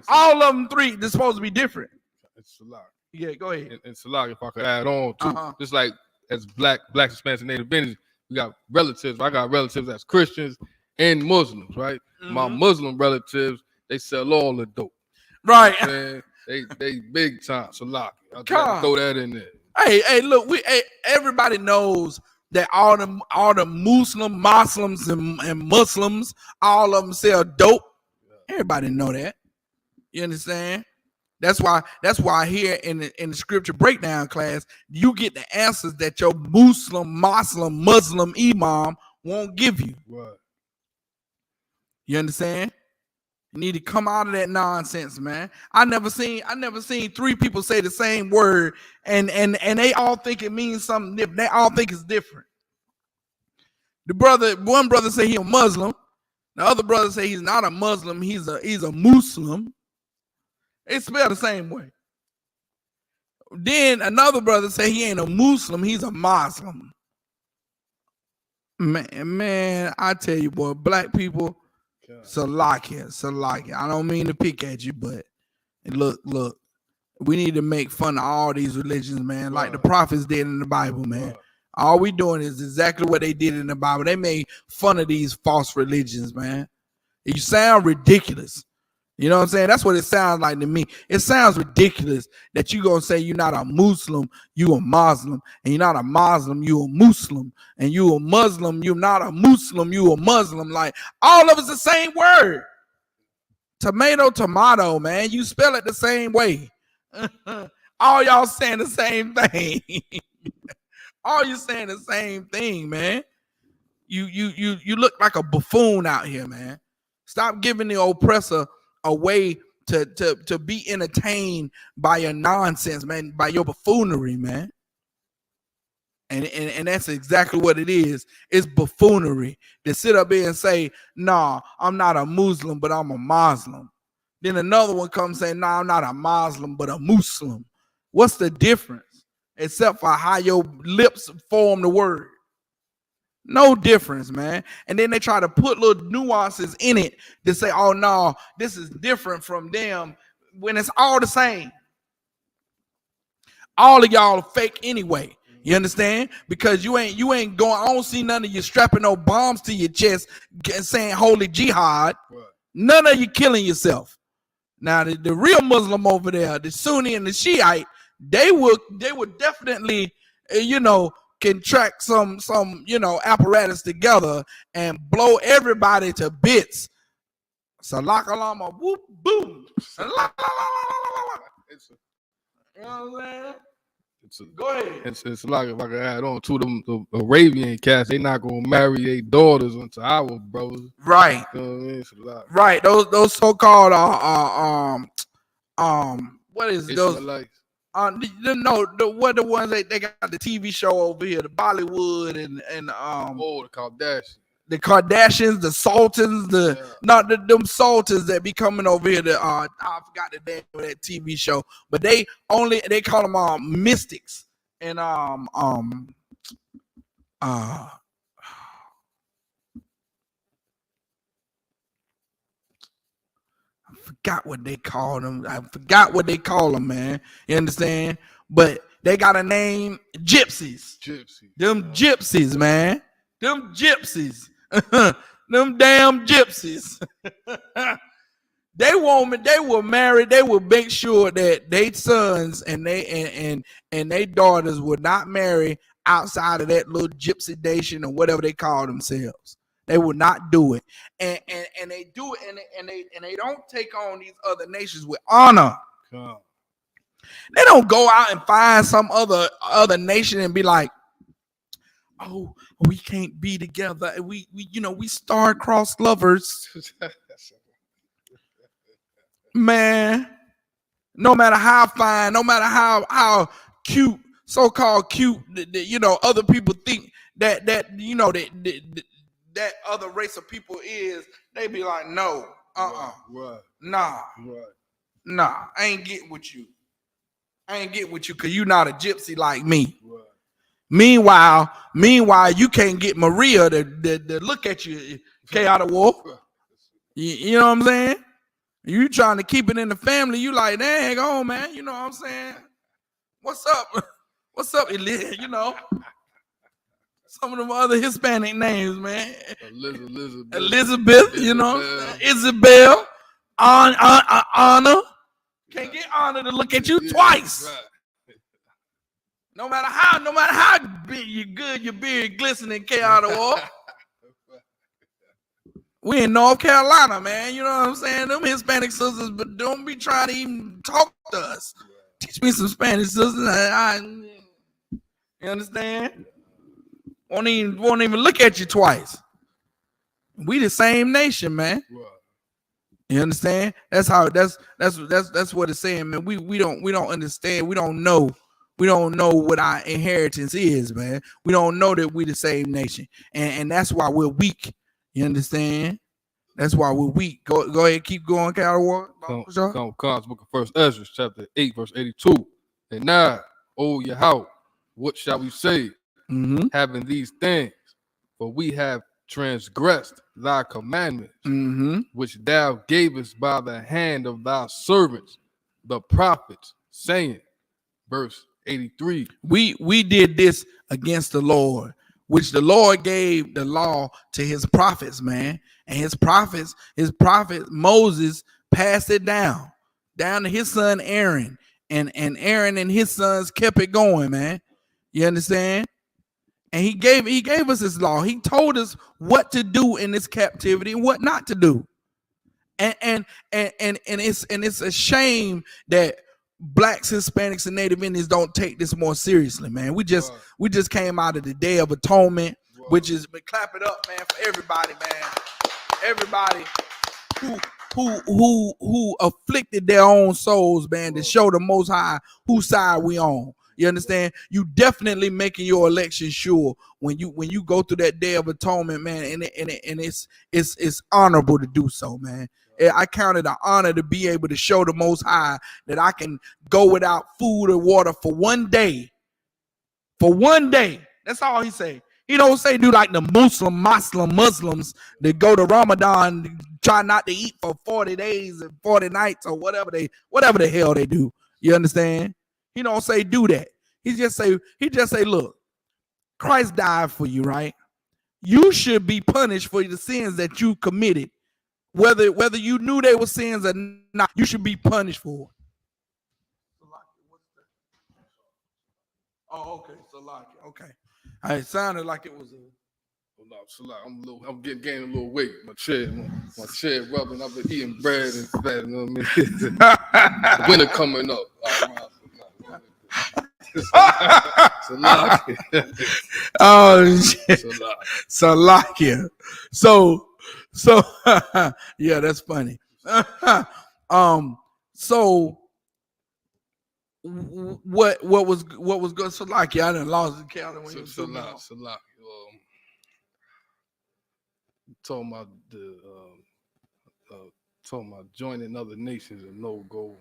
All of them three, they're supposed to be different. It's Salak. Yeah, go ahead. And Salak, if I could add on too, just like as blacks, Hispanics, and Native Indians, we got relatives. I got relatives as Christians and Muslims, right? My Muslim relatives, they sell all the dope. Right. They big time Salak. I'll throw that in there. Hey, look, everybody knows that all the Muslims and Muslims, all of them sell dope. Everybody know that. You understand? That's why here in the scripture breakdown class, you get the answers that your Muslim imam won't give you. Right. You understand? You need to come out of that nonsense, man. I never seen three people say the same word and they all think it means something different. They all think it's different. One brother say he a Muslim. The other brother say he's not a Muslim. He's a Muslim. It's spelled the same way. Then another brother say he ain't a Muslim. He's a Muslim. Man, I tell you, boy, black people. Salakia. I don't mean to pick at you, but look, we need to make fun of all these religions, man, like the prophets did in the Bible, man. All we doing is exactly what they did in the Bible. They made fun of these false religions, man. You sound ridiculous. You know what I'm saying? That's what it sounds like to me. It sounds ridiculous that you gonna say you're not a Muslim, you a Muslim, and you're not a Muslim, you a Muslim, and you a Muslim, you're not a Muslim, you a Muslim. Like all of it's the same word. Tomato, man. You spell it the same way. All y'all saying the same thing. All you saying the same thing, man. You look like a buffoon out here, man. Stop giving the oppressor a way to be entertained by your nonsense, man, by your buffoonery, man. And that's exactly what it is. It's buffoonery to sit up here and say, nah, I'm not a Muslim, but I'm a Muslim. Then another one comes and say, nah, I'm not a Muslim, but a Muslim. What's the difference? Except for how your lips form the word. No difference, man. And then they try to put little nuances in it to say, oh no, this is different from them, when it's all the same. All of y'all are fake anyway. You understand? Because you ain't going. I don't see none of you strapping no bombs to your chest and saying holy jihad. Right. None of you killing yourself. Now the real Muslim over there, the Sunni and the Shiite, they would definitely, contract some apparatus together and blow everybody to bits. Salakalama, whoop, boom. You know what I'm saying? Go ahead. It's like if I could add on to them, the Arabian cats, they not gonna marry their daughters unto our brothers. Right. You know what I mean? It's a lot. Right. Those so-called what is it? Those the ones they got the TV show over here, the Bollywood and the Kardashians. The Kardashians, the Sultans, them Sultans that be coming over here. I forgot the name of that TV show, but they call them mystics and forgot what they call them. I forgot what they call them, man. You understand? But they got a name, gypsies. Them gypsies, man. Them gypsies. Them damn gypsies. They will marry, they will make sure that their sons and their daughters will not marry outside of that little gypsy nation or whatever they call themselves. They will not do it. And they do it and they don't take on these other nations with honor. They don't go out and find some other nation and be like, oh, we can't be together. We star-crossed lovers. Man, no matter how fine, no matter how cute, so-called cute, other people think that other race of people is, they be like, no, right. Nah, right. Nah, I ain't getting with you. Because you not a gypsy like me. Right. Meanwhile, you can't get Maria to look at you, N.W.O. You know what I'm saying? You trying to keep it in the family. You like, dang on, man. You know what I'm saying? What's up? What's up, Elizabeth? Some of them other Hispanic names, man. Elizabeth, Isabel, Anna. Can't get Anna to look at you twice. Right. No matter how big you good, your beard glistening, N.W.O. We in North Carolina, man. You know what I'm saying? Them Hispanic sisters, but don't be trying to even talk to us. Teach me some Spanish, sisters. You understand? Won't even look at you twice. We the same nation, man. You understand? That's what it's saying, man. We don't understand. We don't know what our inheritance is, man. We don't know that we the same nation, and that's why we're weak. You understand? That's why we're weak. Go ahead, keep going, N.W.O. Comes book of First Ezra, chapter 8, verse 82. And now, O Yahweh, what shall we say? Having these things, for we have transgressed thy commandments, which thou gavest by the hand of thy servants, the prophets, saying, verse 83. We did this against the Lord, which the Lord gave the law to his prophets, man. And his prophet Moses passed it down to his son Aaron. And Aaron and his sons kept it going, man. You understand? And he gave us his law. He told us what to do in this captivity and what not to do. And it's a shame that Blacks, Hispanics, and Native Indians don't take this more seriously, man. We just came out of the Day of Atonement, which is, but clap it up, man, for everybody, man. Everybody who afflicted their own souls, man, to show the Most High whose side we on. You understand? You definitely making your election sure when you go through that Day of Atonement, man, and it's honorable to do so, man. I count it an honor to be able to show the Most High that I can go without food or water for one day. For one day. That's all he say. He don't say do like the Muslims that go to Ramadan, try not to eat for 40 days and 40 nights or whatever the hell they do. You understand? He don't say do that. He just say, look, Christ died for you, right? You should be punished for the sins that you committed. Whether you knew they were sins or not, you should be punished for it. Oh, okay. Salaki. Okay. It sounded like it was a. Oh, no, Salaki. I'm gaining a little weight. My chair rubbing. I've been eating bread and fat. You know what I mean? Winter coming up. Salaki. Oh shit. Salakia. So yeah, that's funny. So what was good? Salakia, I done lost the count when you Salaki. Talking about joining other nations and no-go.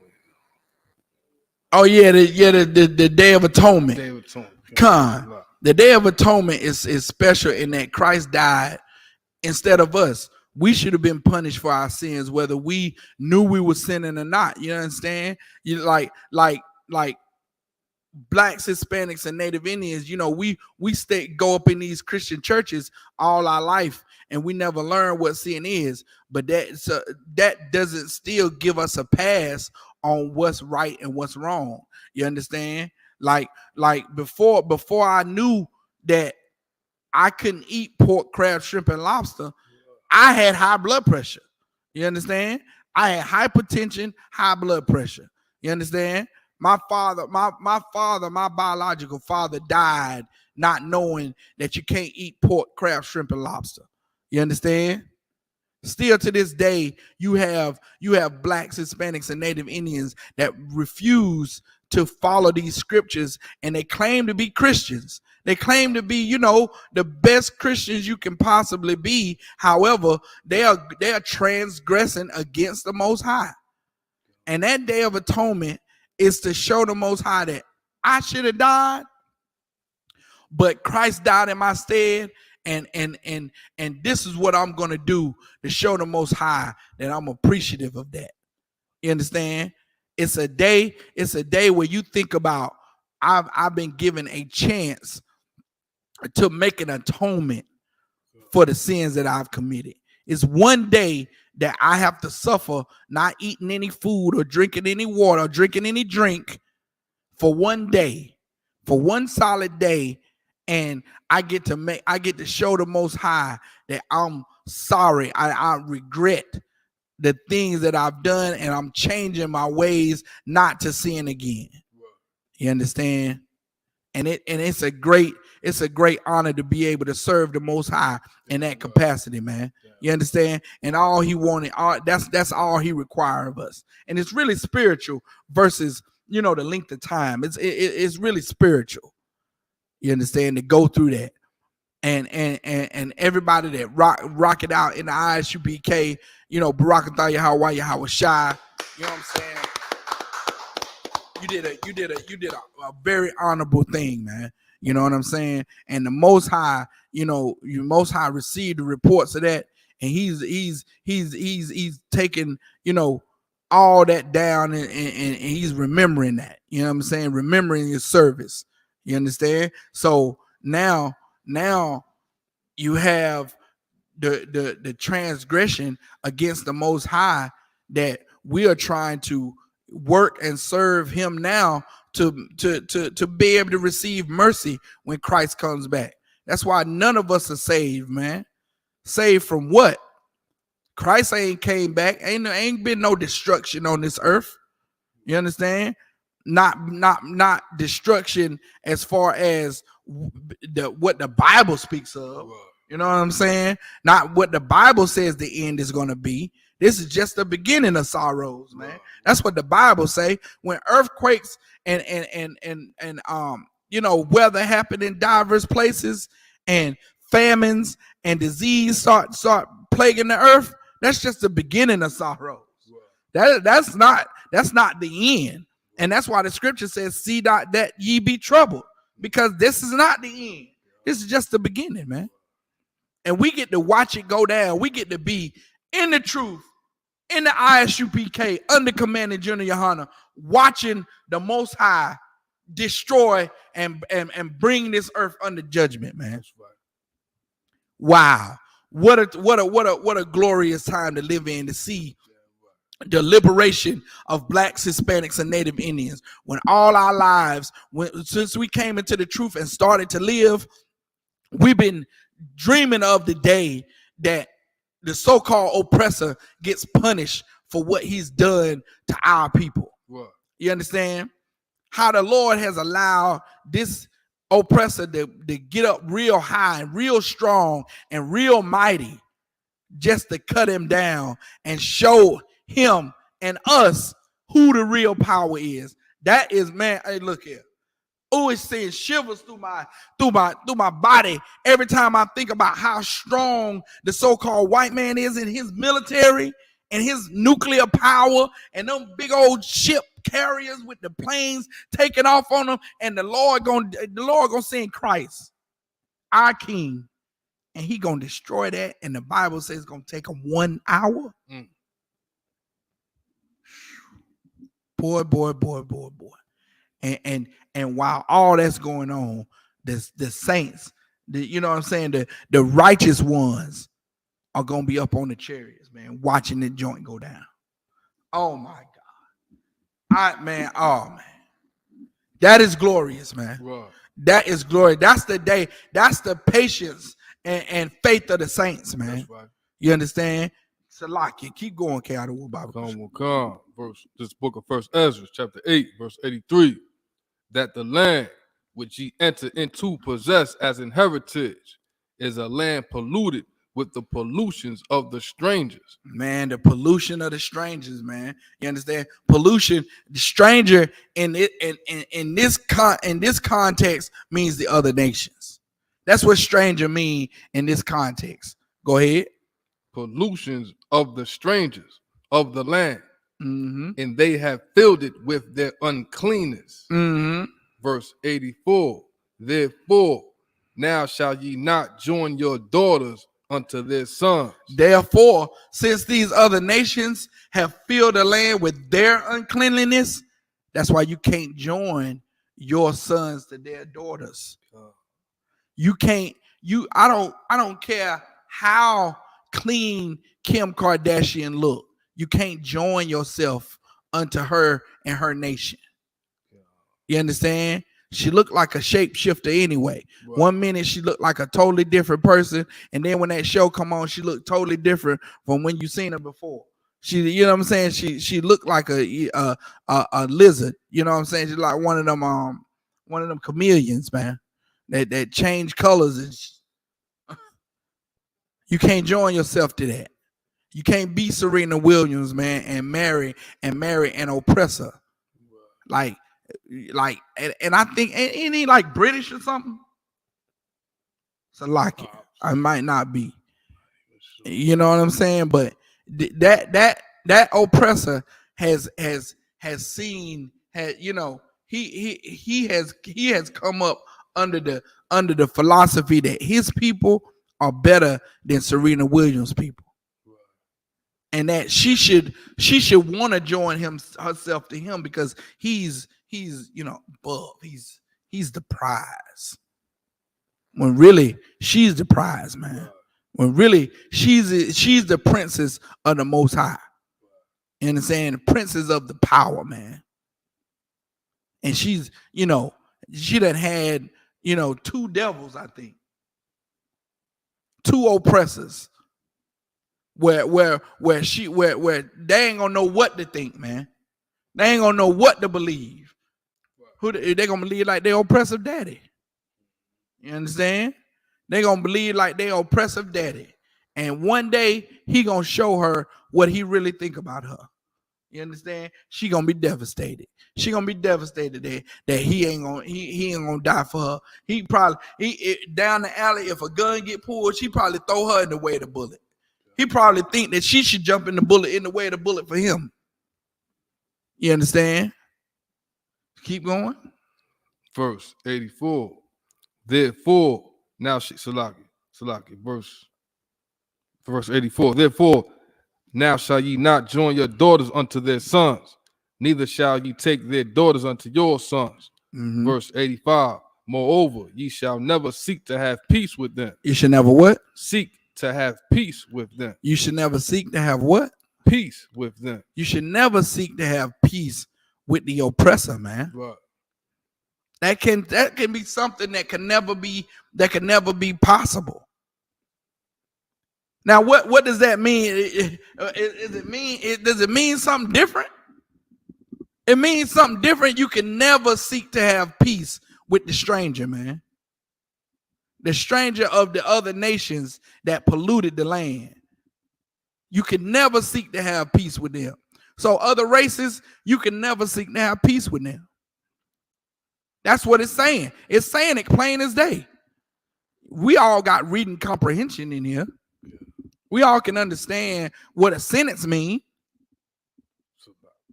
Oh yeah, the Day of Atonement. Day of Atonement. The Day of Atonement is special in that Christ died instead of us. We should have been punished for our sins, whether we knew we were sinning or not. You understand? You like Blacks, Hispanics, and Native Indians. You know, we go up in these Christian churches all our life, and we never learn what sin is. But that doesn't still give us a pass on what's right and what's wrong. You understand? Like before I knew that I couldn't eat pork, crab, shrimp, and lobster, I had high blood pressure. You understand? I had hypertension, high blood pressure. You understand? My biological father died not knowing that you can't eat pork, crab, shrimp, and lobster. You understand? Still to this day, you have Blacks, Hispanics, and Native Indians that refuse to follow these scriptures, and they claim to be Christians. They claim to be, the best Christians you can possibly be. However, they are transgressing against the Most High. And that Day of Atonement is to show the Most High that I should have died, but Christ died in my stead. And this is what I'm going to do to show the Most High that I'm appreciative of that. You understand? It's a day where you think about, I've been given a chance to make an atonement for the sins that I've committed. It's one day that I have to suffer not eating any food or drinking any water or drinking any drink for one day for one solid day, and I get to show the Most High that I'm sorry. I regret the things that I've done, and I'm changing my ways not to sin again. You understand? And it's a great honor to be able to serve the Most High in that capacity, man. You understand? And all he wanted, that's all he required of us. And it's really spiritual versus, the length of time. It's really spiritual. You understand? To go through that. And everybody that rock it out in the ISUPK, Barakatah Yahweh Yahweh Shai, you know what I'm saying? You did a very honorable thing, man. You know what I'm saying? And the Most High, Most High received the reports of that, and he's taking, all that down, and he's remembering that. You know what I'm saying? Remembering his service. You understand? So now you have the transgression against the Most High that we are trying to work and serve him now to be able to receive mercy when Christ comes back. That's why none of us are saved, man. Saved from what? Christ ain't came back. Ain't been no destruction on this earth. You understand? Not destruction as far as what the Bible speaks of. You know what I'm saying? Not what the Bible says the end is going to be. This is just the beginning of sorrows, man. That's what the Bible say. When earthquakes and weather happen in diverse places, and famines and disease start plaguing the earth, that's just the beginning of sorrows. That's not the end. And that's why the scripture says, "See not that ye be troubled," because this is not the end. This is just the beginning, man. And we get to watch it go down. We get to be in the truth, in the ISUPK, under Commander General Yohana, watching the Most High destroy and bring this earth under judgment, man. Wow. What a glorious time to live in, to see the liberation of blacks, Hispanics, and Native Indians. When all our lives, since we came into the truth and started to live, we've been dreaming of the day that the so-called oppressor gets punished for what he's done to our people. Right. You understand? How the Lord has allowed this oppressor to get up real high and real strong and real mighty, just to cut him down and show him and us who the real power is. That is, man. Hey, look here. Oh, it sends shivers through my body every time I think about how strong the so-called white man is in his military and his nuclear power and them big old ship carriers with the planes taking off on them. And the Lord gonna send Christ, our King, and he gonna destroy that. And the Bible says it's gonna take him 1 hour. Boy. And while all that's going on, the saints, you know what I'm saying, the righteous ones are gonna be up on the chariots, man, watching the joint go down. Oh my God. Man. That is glorious, man. Right. That is glory. That's the day. That's the patience and faith of the saints, man. That's right. You understand? Salaki, keep going, Bible. Come. This book of First Ezra, chapter 8, verse 83. That the land which ye enter into possess as an heritage is a land polluted with the pollutions of the strangers. Man, the pollution of the strangers, man. You understand? Pollution, the stranger in this context means the other nations. That's what stranger mean in this context. Go ahead. Pollutions of the strangers of the land. Mm-hmm. And they have filled it with their uncleanness. Mm-hmm. Verse 84. Therefore, now shall ye not join your daughters unto their sons. Therefore, since these other nations have filled the land with their uncleanliness, that's why you can't join your sons to their daughters. You can't. I don't care how clean Kim Kardashian look. You can't join yourself unto her and her nation. You understand? She looked like a shapeshifter anyway. Right. 1 minute she looked like a totally different person, and then when that show come on, she looked totally different from when you seen her before. She, you know what I'm saying? She looked like a lizard. You know what I'm saying? She's like one of them chameleons, man. That change colors, and you can't join yourself to that. You can't be Serena Williams, man, and marry an oppressor. Like, and I think ain't he like British or something? So like I might not be. You know what I'm saying? But that oppressor has seen, you know, he has come up under the philosophy that his people are better than Serena Williams' people. And that she should want to join herself to him because he's you know above. He's the prize. When really she's the prize, man. When really she's the princess of the Most High. You understand? The princess of the power, man. And she's, you know, she done had, you know, 2 devils, I think. 2 oppressors. Where they ain't gonna know what to think, man. They ain't gonna know what to believe. Who they gonna believe like their oppressive daddy? You understand? They gonna believe like their oppressive daddy, and one day he gonna show her what he really think about her. You understand? She gonna be devastated. She gonna be devastated that he ain't gonna die for her. He probably down the alley, if a gun get pulled, she probably throw her in the way of the bullet. He probably think that she should jump in the way of the bullet for him. You understand? Keep going. Verse 84. Therefore, now Salaki, verse 84. Therefore, now shall ye not join your daughters unto their sons, neither shall ye take their daughters unto your sons. Mm-hmm. Verse 85. Moreover, ye shall never seek to have peace with them. You should never what? Seek to have peace with them. You should never seek to have what? Peace with them. You should never seek to have peace with the oppressor, man. Right. That can be something that can never be possible. Now, what does that mean? Does it mean something different? It means something different. You can never seek to have peace with the stranger, man. The stranger of the other nations that polluted the land. You can never seek to have peace with them. So other races, you can never seek to have peace with them. That's what it's saying. It's saying it plain as day. We all got reading comprehension in here. We all can understand what a sentence means.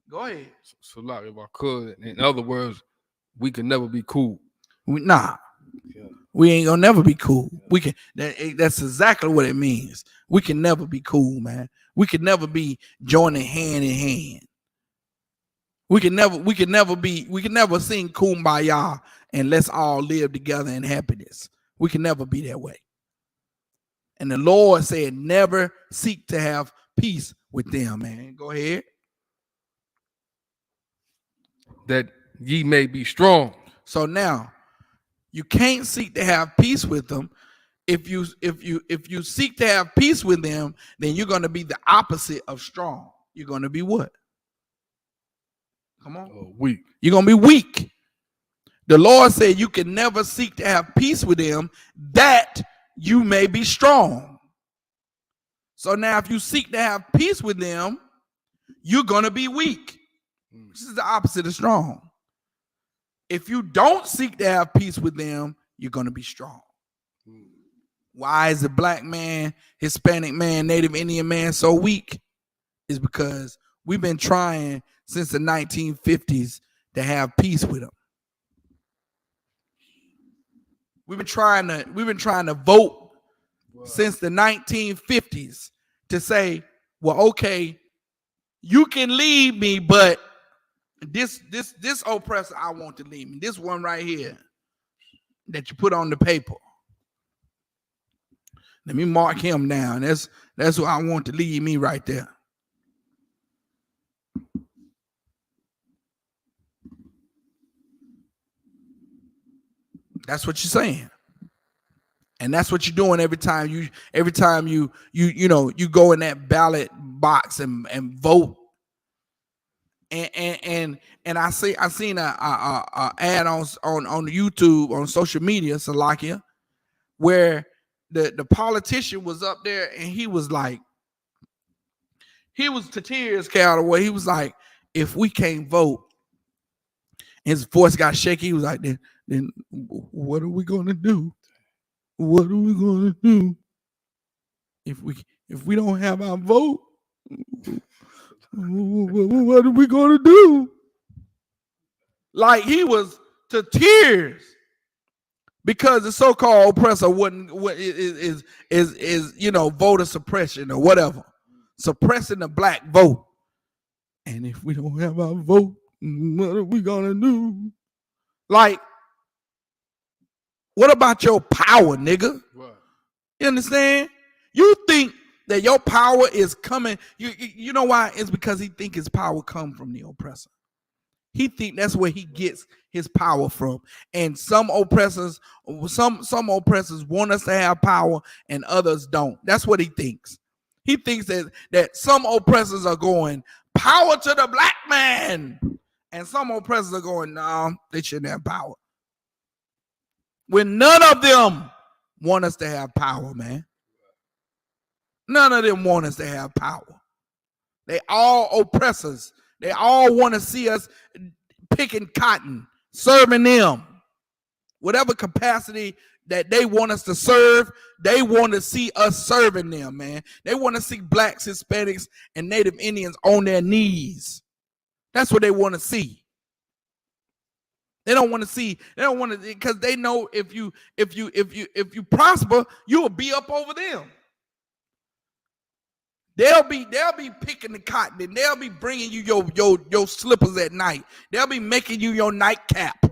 Go ahead. So like, if I could, in other words, we can never be cool. We ain't gonna never be cool. We can. That's exactly what it means. We can never be cool, man. We can never be joining hand in hand. We can never sing Kumbaya and let's all live together in happiness. We can never be that way. And the Lord said, never seek to have peace with them, man. Go ahead. That ye may be strong. So now, you can't seek to have peace with them. If you seek to have peace with them, then you're going to be the opposite of strong. You're going to be what? Come on. Weak. You're going to be weak. The Lord said you can never seek to have peace with them that you may be strong. So now if you seek to have peace with them, you're going to be weak. This is the opposite of strong. If you don't seek to have peace with them, you're going to be strong. Why is the black man, Hispanic man, Native Indian man so weak? Is because we've been trying since the 1950s to have peace with them. We've been trying to vote since the 1950s to say, well, okay, you can leave me, but this oppressor I want to leave me. This one right here that you put on the paper. Let me mark him down. That's who I want to leave me right there. That's what you're saying. And that's what you're doing every time you go in that ballot box and vote. And I seen a ad on YouTube on social media, Salakia, where the politician was up there and he was to tears, Callaway. He was like, if we can't vote, his voice got shaky. He was like, then what are we gonna do? What are we gonna do if we don't have our vote? What are we gonna do? Like he was to tears because the so-called oppressor is voter suppression or whatever, suppressing the black vote. And if we don't have our vote, what are we gonna do? Like, what about your power, nigga? Right. You understand? You think that your power is coming. You know why? It's because he think his power come from the oppressor. He think that's where he gets his power from. And some oppressors want us to have power and others don't. That's what he thinks. He thinks that some oppressors are going, power to the black man. And some oppressors are going, no, they shouldn't have power. When none of them want us to have power, man. None of them want us to have power. They all oppressors. They all want to see us picking cotton, serving them. Whatever capacity that they want us to serve, they want to see us serving them, man. They want to see blacks, Hispanics, and Native Indians on their knees. That's what they want to see. They don't want to see, because they know if you prosper, you will be up over them. They'll be picking the cotton, and they'll be bringing you your slippers at night. They'll be making you your nightcap.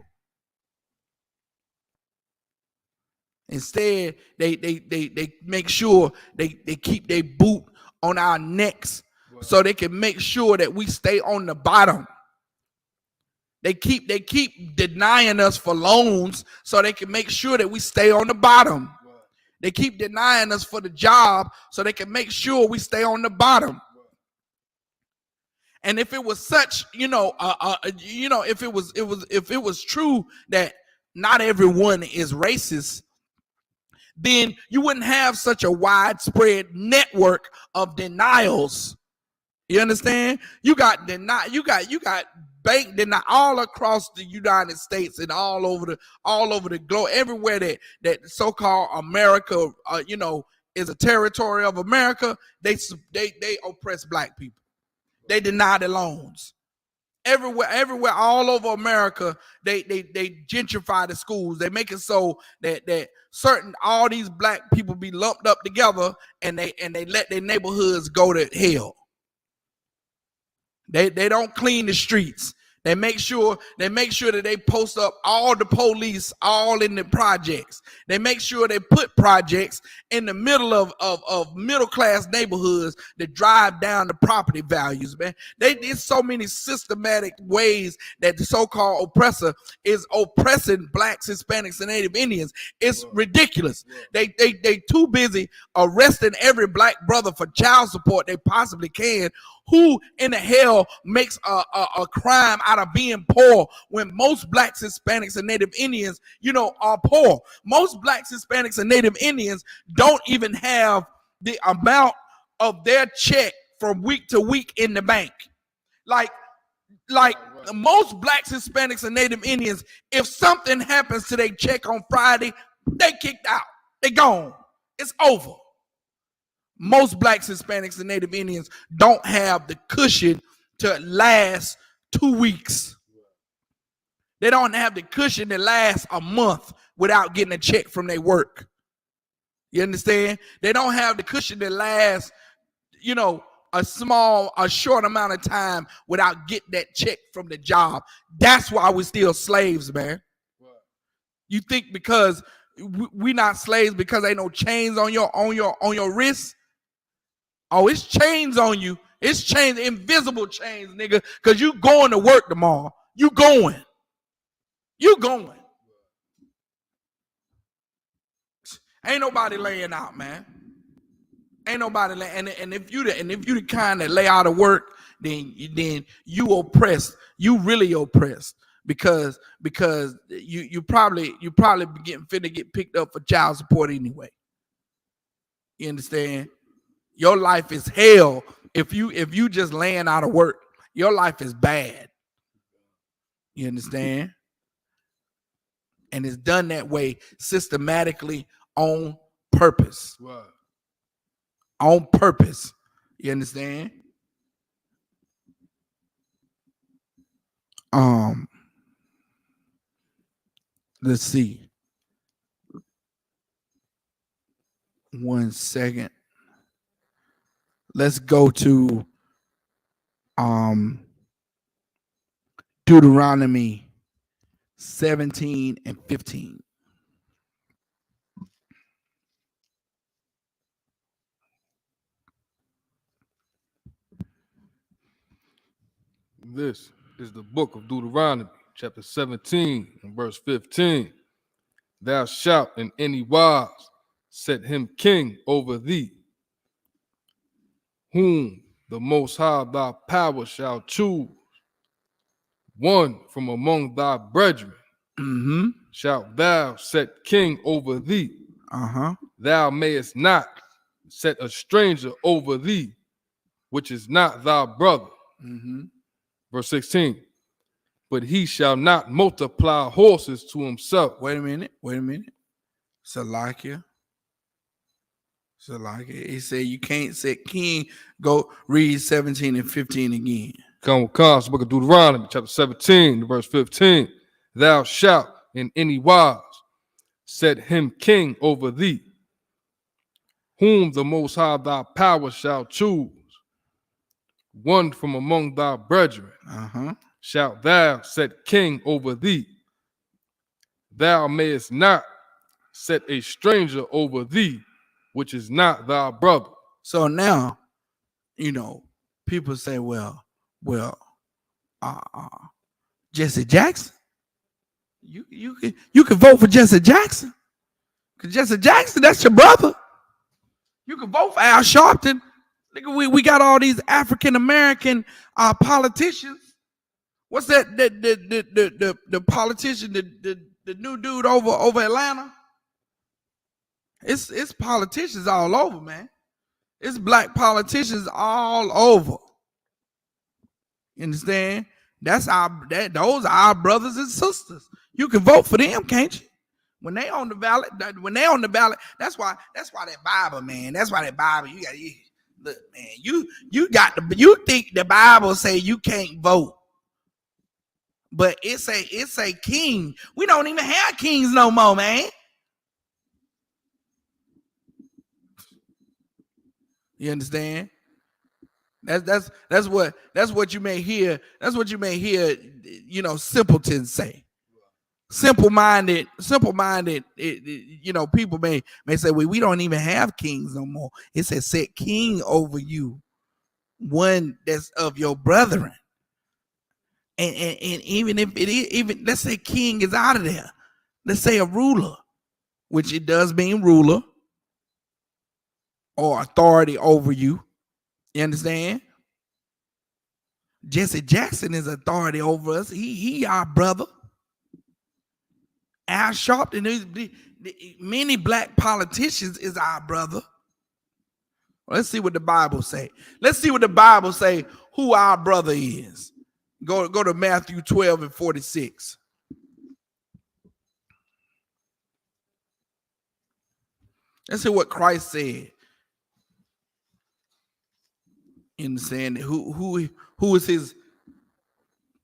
Instead, they make sure they keep their boot on our necks so they can make sure that we stay on the bottom. They keep denying us for loans so they can make sure that we stay on the bottom. They keep denying us for the job so they can make sure we stay on the bottom. And if it was such, if it was true that not everyone is racist, then you wouldn't have such a widespread network of denials. You understand? You got bank denial all across the United States and all over the globe, everywhere that so-called America, is a territory of America. They oppress black people. They deny the loans. Everywhere, all over America, they gentrify the schools. They make it so that all these black people be lumped up together, and they let their neighborhoods go to hell. They don't clean the streets. They make sure that they post up all the police all in the projects. They make sure they put projects in the middle of middle class neighborhoods that drive down the property values, man. There's so many systematic ways that the so-called oppressor is oppressing blacks, Hispanics, and Native Indians. It's ridiculous. They too busy arresting every black brother for child support they possibly can. Who in the hell makes a crime out of being poor when most blacks, Hispanics, and Native Indians, are poor? Most blacks, Hispanics, and Native Indians don't even have the amount of their check from week to week in the bank. Like most blacks, Hispanics, and Native Indians, if something happens to their check on Friday, they kicked out. They gone. It's over. Most blacks, Hispanics, and Native Indians don't have the cushion to last 2 weeks. They don't have the cushion to last a month without getting a check from their work. You understand? They don't have the cushion to last, a short amount of time without getting that check from the job. That's why we're still slaves, man. You think because we not slaves because ain't no chains on your wrist? Oh, it's chains on you. It's chains, invisible chains, nigga, because you going to work tomorrow. You going. Ain't nobody laying out, man. Ain't nobody and if you the kind that lay out of work, then you oppressed. You really oppressed because you probably finna get picked up for child support anyway. You understand? Your life is hell if you just laying out of work. Your life is bad. You understand? And it's done that way systematically on purpose. Right. On purpose. You understand? Let's see. 1 second. Let's go to Deuteronomy 17 and 15. This is the book of Deuteronomy, chapter 17 and verse 15. Thou shalt in any wise set him king over thee, whom the Most High thy power shall choose, one from among thy brethren. Shalt thou set king over thee. Thou mayest not set a stranger over thee, which is not thy brother. Verse 16. But he shall not multiply horses to himself. Wait a minute. Salakia. He said you can't set king. Go read 17 and 15 again. Come, the book of Deuteronomy, chapter 17, verse 15. Thou shalt in any wise set him king over thee, whom the Most High thy power shall choose, one from among thy brethren. Shalt thou set king over thee. Thou mayest not set a stranger over thee, which is not thy brother. So now, people say, well, Jesse Jackson. You can vote for Jesse Jackson. Because Jesse Jackson, that's your brother. You can vote for Al Sharpton. We got all these African American politicians. What's that? The politician, the new dude over Atlanta. It's politicians all over, man. It's black politicians all over. You understand? Those are our brothers and sisters. You can vote for them, can't you? When they on the ballot, that's why that Bible, man. That's why that Bible, you got look, man, you think the Bible say you can't vote. But it's a king. We don't even have kings no more, man. You understand? That's what you may hear. That's what you may hear, simpletons say. Simple-minded, people may say, well, we don't even have kings no more. It says set king over you, one that's of your brethren. And even if it is, even let's say king is out of there. Let's say a ruler, which it does mean ruler or authority over you. You understand? Jesse Jackson is authority over us. He our brother. Al Sharpton, many black politicians is our brother. Well, let's see what the Bible say. Let's see what the Bible say who our brother is. Go to Matthew 12 and 46. Let's see what Christ said. In saying who is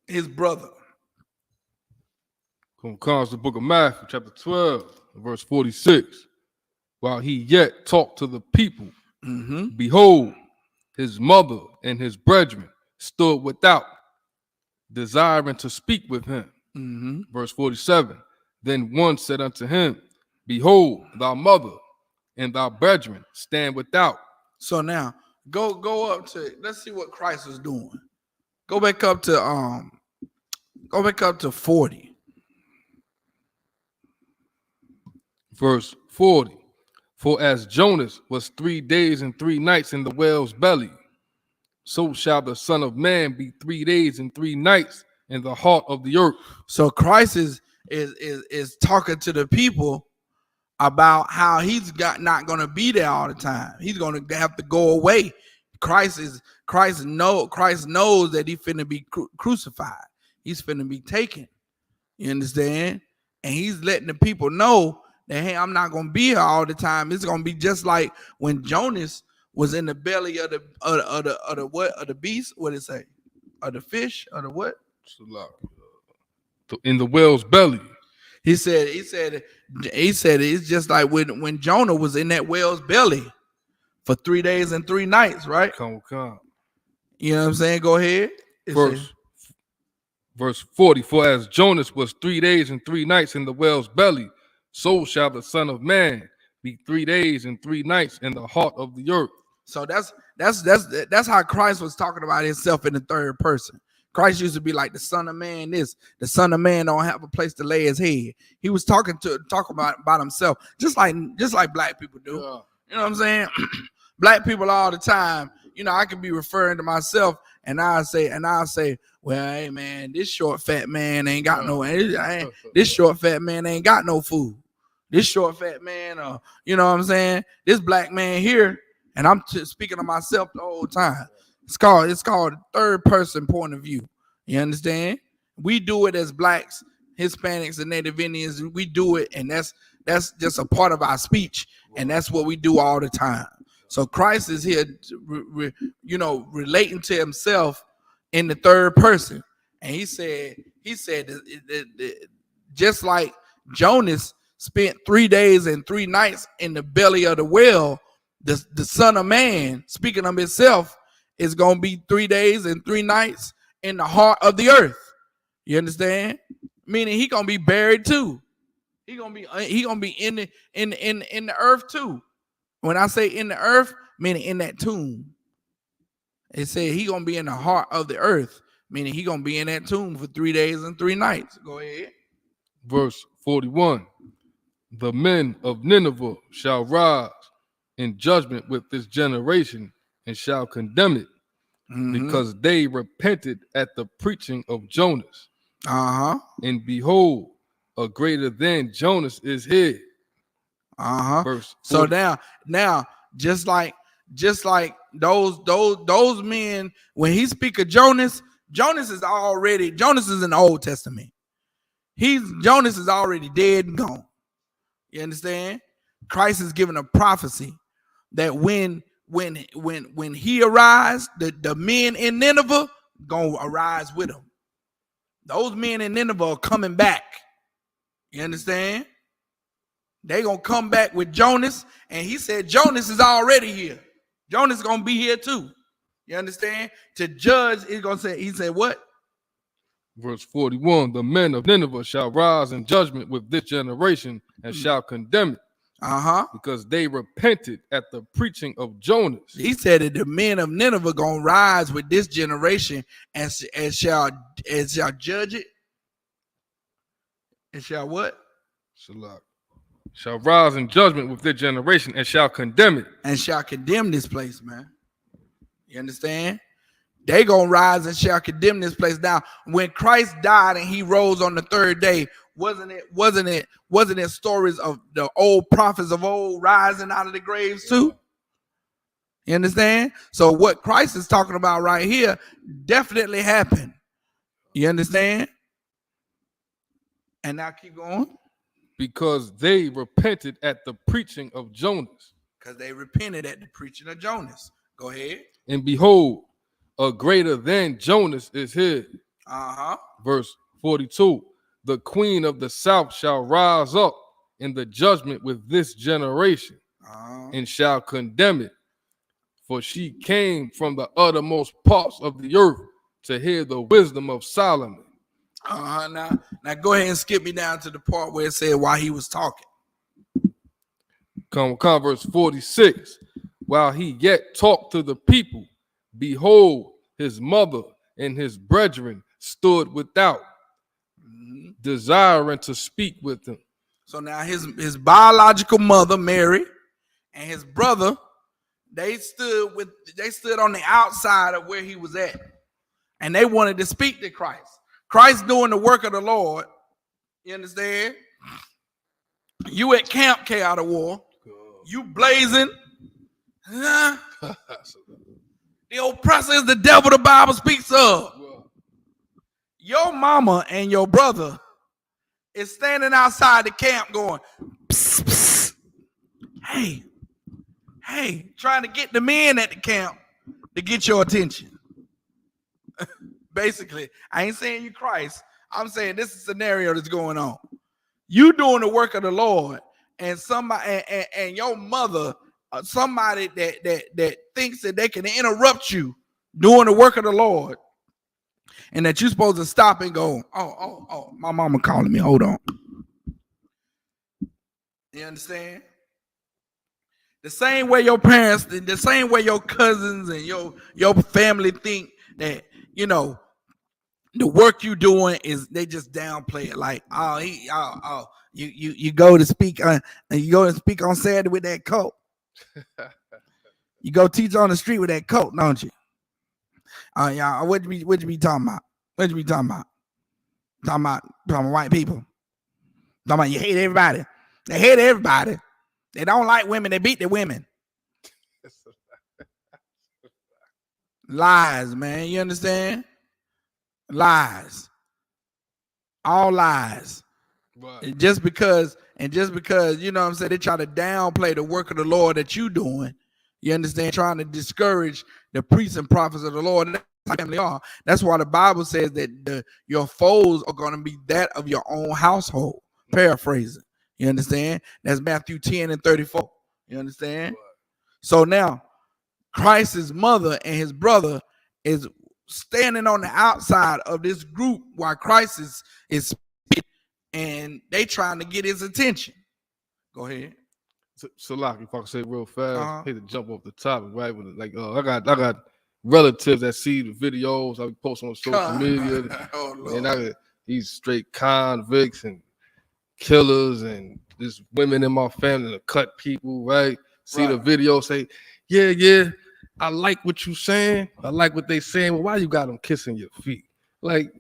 his brother. Comes the book of Matthew, chapter 12, verse 46. While he yet talked to the people, behold, his mother and his brethren stood without, desiring to speak with him. Verse 47. Then one said unto him, behold, thy mother and thy brethren stand without. So now go up to, let's see what Christ is doing. Go back up to 40. Verse 40. For as Jonas was 3 days and 3 nights in the whale's belly, so shall the Son of Man be 3 days and 3 nights in the heart of the earth. So Christ is talking to the people about how he's not going to be there all the time. He's going to have to go away. Christ knows that he's finna be crucified. He's finna be taken. You understand? And he's letting the people know that, hey, I'm not going to be here all the time. It's going to be just like when Jonas was in the belly of the beast. What did it say? Of the fish? Or the what? In the whale's belly. He said it's just like when Jonah was in that whale's belly for 3 days and 3 nights, right? Come. You know what I'm saying? Go ahead. Verse 40, for as Jonas was 3 days and 3 nights in the whale's belly, so shall the Son of Man be 3 days and 3 nights in the heart of the earth. So that's how Christ was talking about himself in the third person. Christ used to be like the Son of Man. The Son of Man don't have a place to lay his head. He was talking about himself, just like black people do. Yeah. You know what I'm saying? Black people all the time. You know, I can be referring to myself, and I'll say, well, hey man, this short fat man ain't got this short fat man ain't got no food. This short fat man, you know what I'm saying? This black man here, and I'm speaking of myself the whole time. It's called third person point of view. You understand? We do it as blacks, Hispanics, and Native Indians. We do it, and that's just a part of our speech, and that's what we do all the time. So Christ is here, relating to himself in the third person, and he said just like Jonas spent 3 days and 3 nights in the belly of the whale, the Son of Man, speaking of himself, is going to be 3 days and 3 nights in the heart of the earth. You understand? Meaning he going to be buried too. He going to be in the earth too. When I say in the earth, meaning in that tomb. It said he going to be in the heart of the earth, meaning he going to be in that tomb for 3 days and 3 nights. Go ahead. Verse 41. The men of Nineveh shall rise in judgment with this generation and shall condemn it, because they repented at the preaching of Jonas. And behold, a greater than Jonas is here. Verse 40. So now, just like those men, when he speak of Jonas is in the Old Testament. Jonas is already dead and gone. You understand? Christ is giving a prophecy that when he arise, the men in Nineveh gonna arise with him. Those men in Nineveh are coming back. You understand? They gonna come back with Jonas, and he said Jonas is already here. Jonas is gonna be here too. You understand? To judge, he said what? Verse 41, the men of Nineveh shall rise in judgment with this generation and shall condemn it. Because they repented at the preaching of Jonas. He said that the men of Nineveh gonna rise with this generation and shall judge it. And shall what? Shall rise in judgment with this generation and shall condemn it. And shall condemn this place, man. You understand? They gonna rise and shall condemn this place. Now, when Christ died and he rose on the third day, wasn't it stories of the old prophets of old rising out of the graves too? You understand? So what Christ is talking about right here definitely happened. You understand? And now keep going. Because they repented at the preaching of Jonas. Because they repented at the preaching of Jonas. Go ahead. And behold, a greater than Jonas is here. Verse 42. The queen of the south shall rise up in the judgment with this generation and shall condemn it. For she came from the uttermost parts of the earth to hear the wisdom of Solomon. Now go ahead and skip me down to the part where it said while he was talking. Come, verse 46. While he yet talked to the people, behold, his mother and his brethren stood without, desiring to speak with him. So now his biological mother, Mary, and his brother, they stood on the outside of where he was at, and they wanted to speak to Christ. Christ doing the work of the Lord. You understand? You at Camp N.W.O. You blazing. Huh? The oppressor is the devil the Bible speaks of. Your mama and your brother is standing outside the camp going, psst, psst. Hey, trying to get the men at the camp to get your attention. Basically, I ain't saying you Christ. I'm saying this is a scenario that's going on. You doing the work of the Lord, and somebody and your mother, somebody that thinks that they can interrupt you doing the work of the Lord, and that you're supposed to stop and go, oh, my mama calling me. Hold on. You understand? The same way your parents, the same way your cousins and your family think that, you know, the work you doing is, they just downplay it. Like, you go to speak on Saturday with that coat. You go teach on the street with that coat, don't you? Y'all, what you be talking about? What you be talking about? Talking about white people. Talking about you hate everybody. They hate everybody. They don't like women. They beat the women. Lies, man. You understand? Lies. All lies. Right. And just because, you know what I'm saying, they try to downplay the work of the Lord that you doing. You understand? Trying to discourage the priests and prophets of the Lord. And that's are. That's why the Bible says that your foes are going to be that of your own household. Paraphrasing. You understand? That's Matthew 10:34. You understand? Right. So now, Christ's mother and his brother is standing on the outside of this group while Christ is speaking, and they trying to get his attention. Go ahead. So like, if I can say real fast, I hate to jump off the topic, right? But like, I got relatives that see the videos I post on social media, and these straight convicts and killers, and there's women in my family that cut people, right? See the video, say, yeah, I like what you saying. I like what they saying. Well, why you got them kissing your feet? Like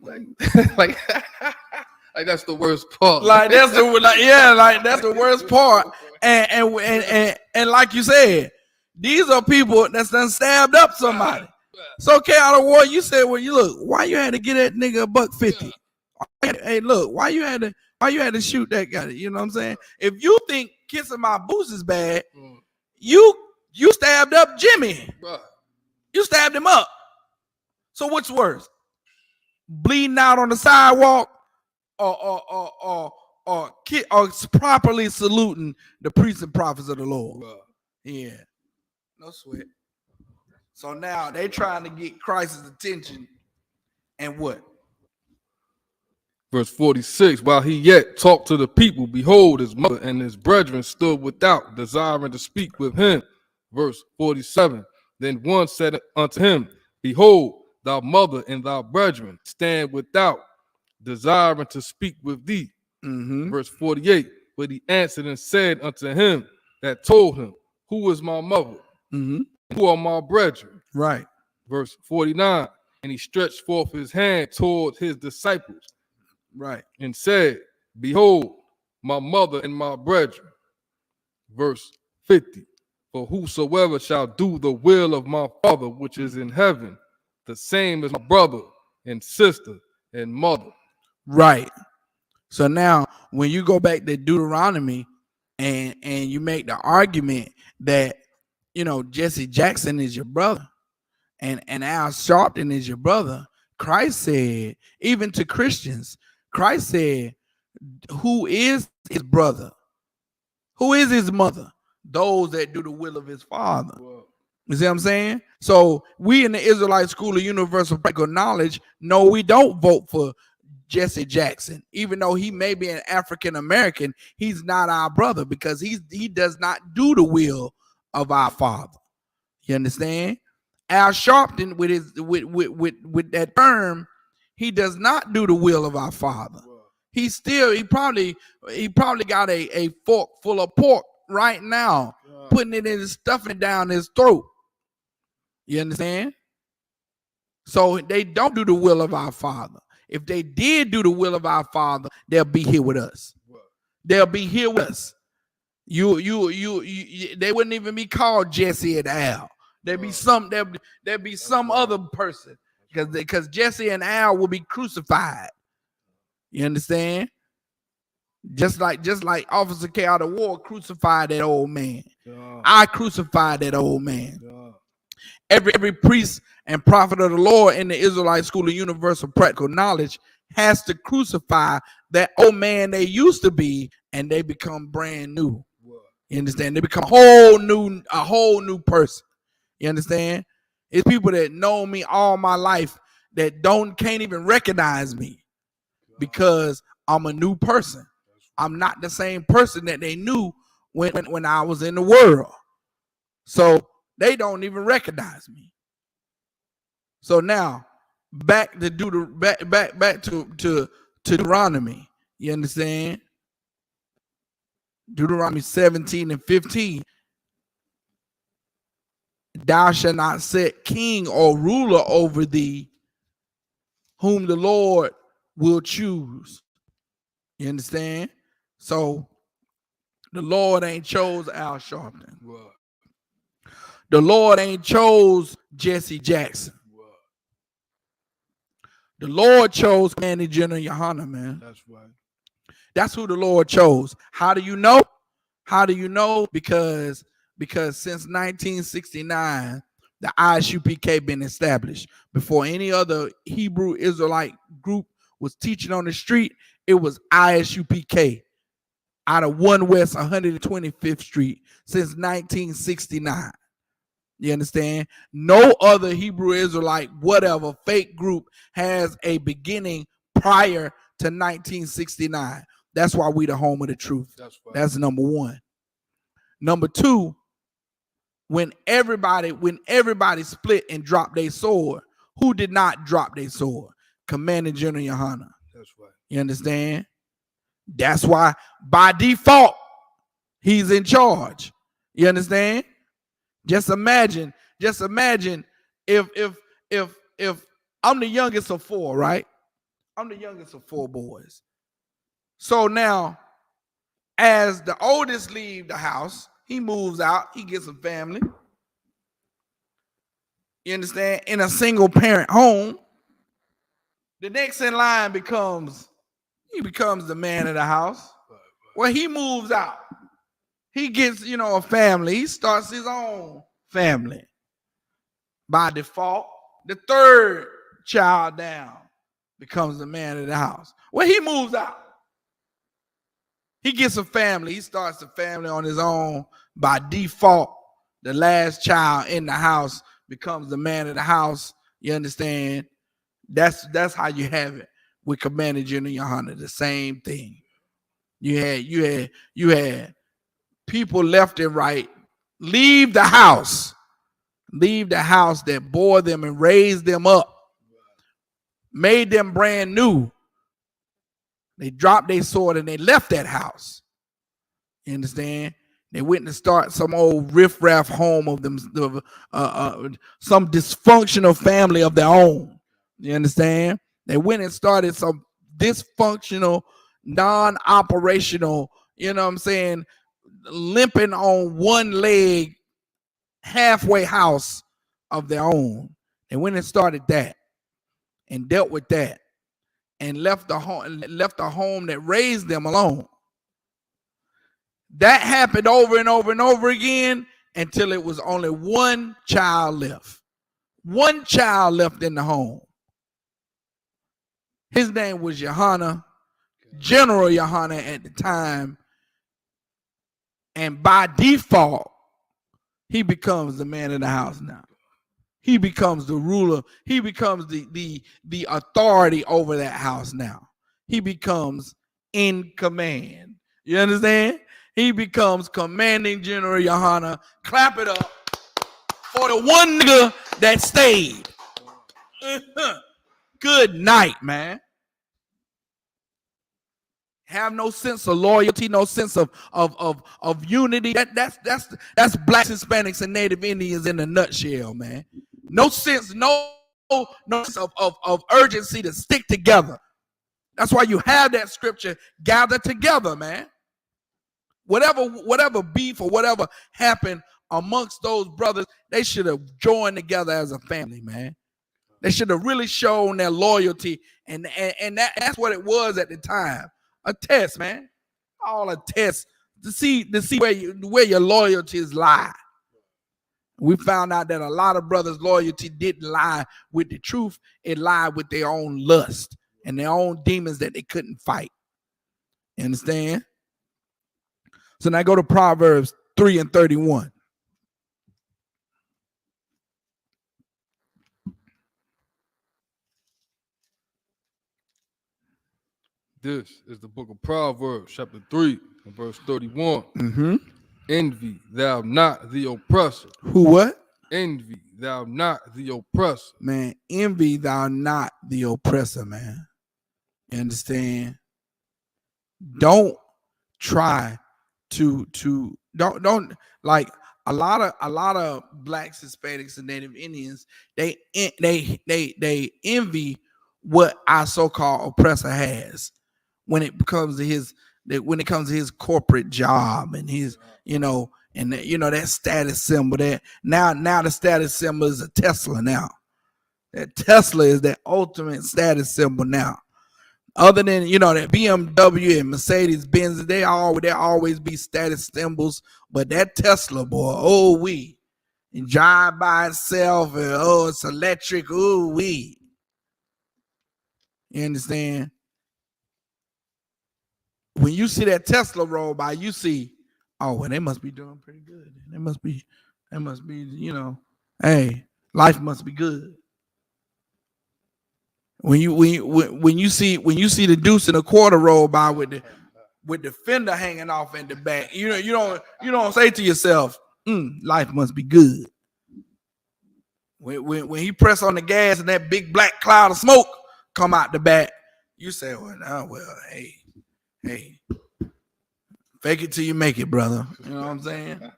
that's the worst part. That's the worst part. And like you said, these are people that's done stabbed up somebody. So N.W.O, you said, well, you look, why you had to get that nigga $150? Hey, look, why you had to shoot that guy? You know what I'm saying? If you think kissing my boots is bad, you stabbed up Jimmy. You stabbed him up. So what's worse? Bleeding out on the sidewalk or properly saluting the priests and prophets of the Lord? Yeah. No sweat. So now they trying to get Christ's attention, and what? Verse 46, while he yet talked to the people, behold, his mother and his brethren stood without, desiring to speak with him. Verse 47, then one said unto him, behold, thy mother and thy brethren stand without, desiring to speak with thee. Verse 48, but he answered and said unto him that told him, who is my mother? Who are my brethren? Right. Verse 49, and he stretched forth his hand toward his disciples. Right. And said, behold, my mother and my brethren. Verse 50, for whosoever shall do the will of my Father which is in heaven, the same is my brother and sister and mother. Right. So now when you go back to Deuteronomy and you make the argument that, you know, Jesse Jackson is your brother and Al Sharpton is your brother, Christ said, even to Christians, Christ said, who is his brother? Who is his mother? Those that do the will of his Father. You see what I'm saying? So we in the Israelite School of Universal Practical Knowledge know we don't vote for Jesse Jackson. Even though he may be an African American, he's not our brother because he does not do the will of our Father. You understand? Al Sharpton with that term, he does not do the will of our Father. He probably got a fork full of pork right now putting it in his stuffing down his throat. You understand? So they don't do the will of our Father. If they did do the will of our Father, they'll be here with us. They'll be here with us. They wouldn't even be called Jesse and Al. There'd be some other person because Jesse and Al will be crucified. You understand? Just like Officer K out of War crucified that old man. I crucified that old man. Every priest and prophet of the Lord in the Israelite School of Universal Practical Knowledge has to crucify that old man they used to be, and they become brand new. You understand? They become a whole new person. You understand? It's people that know me all my life that can't even recognize me because I'm a new person. I'm not the same person that they knew when I was in the world. So they don't even recognize me. So now back to Deuteronomy. You understand? Deuteronomy 17 and 15. Thou shalt not set king or ruler over thee, whom the Lord will choose. You understand? So the Lord ain't chose Al Sharpton. The Lord ain't chose Jesse Jackson. The Lord chose Manny Jenner Yohana, man. That's right. That's who the Lord chose. How do you know? How do you know? Because since 1969, the Isupk been established. Before any other Hebrew Israelite group was teaching on the street, it was Isupk out of 1 West 125th Street since 1969. You understand? No other Hebrew Israelite, whatever, fake group has a beginning prior to 1969. That's why we the home of the truth. That's number one. Number two, when everybody split and dropped their sword, who did not drop their sword? Commanding General Yohana. That's right. You understand? That's why by default he's in charge. You understand? Just imagine if I'm the youngest of 4, right? I'm the youngest of 4 boys. So now, as the oldest leave the house, he moves out, he gets a family. You understand? In a single parent home, the next in line becomes the man of the house. Well, he moves out. He gets, a family. He starts his own family. By default, the third child down becomes the man of the house. Well, he moves out. He gets a family. He starts the family on his own. By default, the last child in the house becomes the man of the house. You understand? That's how you have it with Commander General Yohana. The same thing. You had people left and right leave the house that bore them and raised them up, made them brand new. They dropped their sword and they left that house. You understand? They went to start some old riffraff home of them, some dysfunctional family of their own. You understand? They went and started some dysfunctional, non-operational, limping on one leg, halfway house of their own. They went and started that and dealt with that and left the home that raised them alone. That happened over and over and over again until it was only one child left. One child left in the home. His name was Yohana, General Yohana at the time. And by default, he becomes the man of the house now. He becomes the ruler. He becomes the authority over that house now. He becomes in command. You understand? He becomes Commanding General Yohana. Clap it up for the one nigga that stayed. Good night, man. have no sense of loyalty, no sense of unity. That's blacks, Hispanics, and Native Indians in a nutshell, man. No sense, no sense of urgency to stick together. That's why you have that scripture, gather together, man. Whatever beef or whatever happened amongst those brothers, they should have joined together as a family, man. They should have really shown their loyalty, and that's what it was at the time. A test, man. All a test to see where your loyalties lie. We found out that a lot of brothers' loyalty didn't lie with the truth. It lied with their own lust and their own demons that they couldn't fight. You understand? So now go to Proverbs 3:31. This is the book of Proverbs, chapter 3, and verse 31. Mm-hmm. Envy thou not the oppressor. Who what? Envy thou not the oppressor. Man, envy thou not the oppressor, man. You understand? Don't try to don't like a lot of blacks, Hispanics, and Native Indians. They envy what our so-called oppressor has when it comes to his corporate job and his that status symbol. That now the status symbol is a Tesla now. That Tesla is that ultimate status symbol now. Other than that BMW and Mercedes Benz, they always be status symbols. But that Tesla, boy, and drive by itself, and it's electric, You understand? When you see that Tesla roll by, you see, they must be doing pretty good. They must be, hey, life must be good. When you see the deuce and a quarter roll by with the fender hanging off in the back, you don't say to yourself, life must be good. When he press on the gas and that big black cloud of smoke come out the back, you say, hey, fake it till you make it, brother. You know what I'm saying?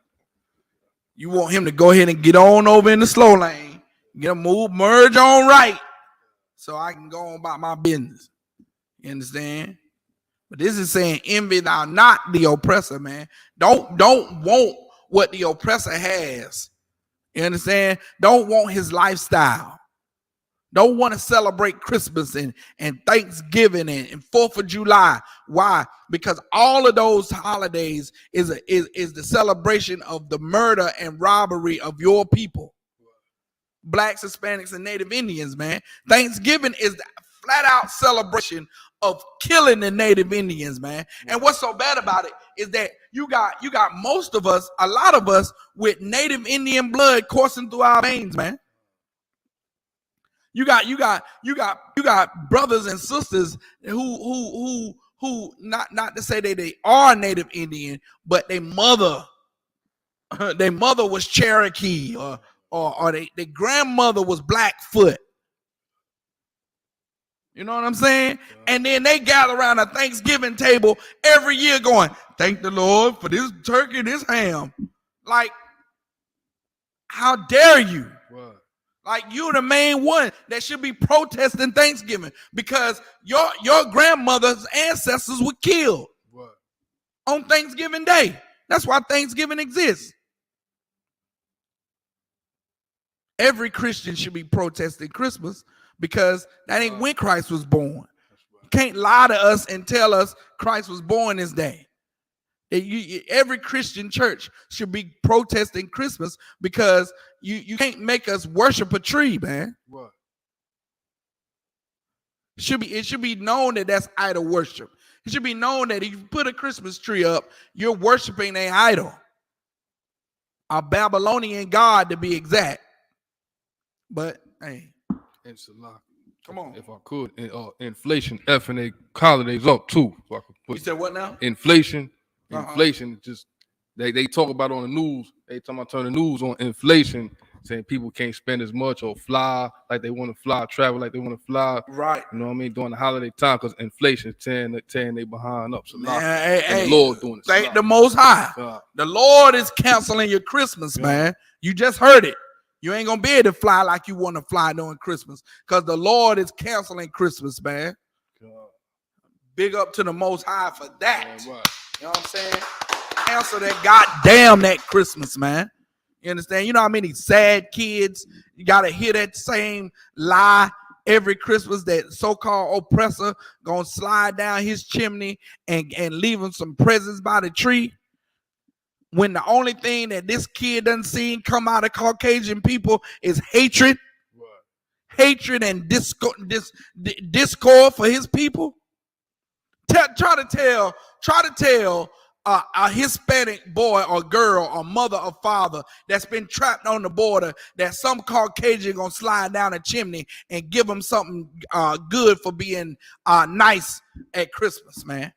You want him to go ahead and get on over in the slow lane, get a merge on right, so I can go on about my business. You understand? But this is saying, envy thou not the oppressor, man. Don't want what the oppressor has. You understand? Don't want his lifestyle. Don't want to celebrate Christmas and Thanksgiving and 4th of July. Why? Because all of those holidays is the celebration of the murder and robbery of your people. Blacks, Hispanics, and Native Indians, man. Thanksgiving is the flat out celebration of killing the Native Indians, man. And what's so bad about it is that you got most of us, a lot of us, with Native Indian blood coursing through our veins, man. You got brothers and sisters who not to say that they are Native Indian, but their mother was Cherokee or their grandmother was Blackfoot. You know what I'm saying? And then they gather around a Thanksgiving table every year going, thank the Lord for this turkey, this ham. Like, how dare you? Right. Like, you're the main one that should be protesting Thanksgiving because your grandmother's ancestors were killed on Thanksgiving Day. That's why Thanksgiving exists. Every Christian should be protesting Christmas because that ain't when Christ was born. You can't lie to us and tell us Christ was born this day. Every Christian church should be protesting Christmas because you can't make us worship a tree, man. What? It should be known that that's idol worship. It should be known that if you put a Christmas tree up, you're worshiping an idol, a Babylonian god to be exact. But hey, come on. If I could, inflation effing their holidays up too. If I could put you said what now? Inflation, just they talk about on the news. Every time I turn the news on, inflation saying people can't spend as much or fly like they want to fly, travel like they want to fly. Right. You know what I mean? During the holiday time, because inflation tearing they behind up. So Man, hey, the Lord doing it. Thank the Most High. God. The Lord is canceling your Christmas, man. You just heard it. You ain't gonna be able to fly like you want to fly during Christmas, because the Lord is canceling Christmas, man. God. Big up to the Most High for that. Yeah, right. You know what I'm saying? Cancel that goddamn that Christmas, man. You understand? You know how many sad kids you gotta hear that same lie every Christmas, that so-called oppressor gonna slide down his chimney and leave him some presents by the tree, when the only thing that this kid doesn't see come out of Caucasian people is hatred, hatred and discord for his people. Try to tell a Hispanic boy or girl or mother or father that's been trapped on the border that some Caucasian gonna slide down a chimney and give them something good for being nice at Christmas, man.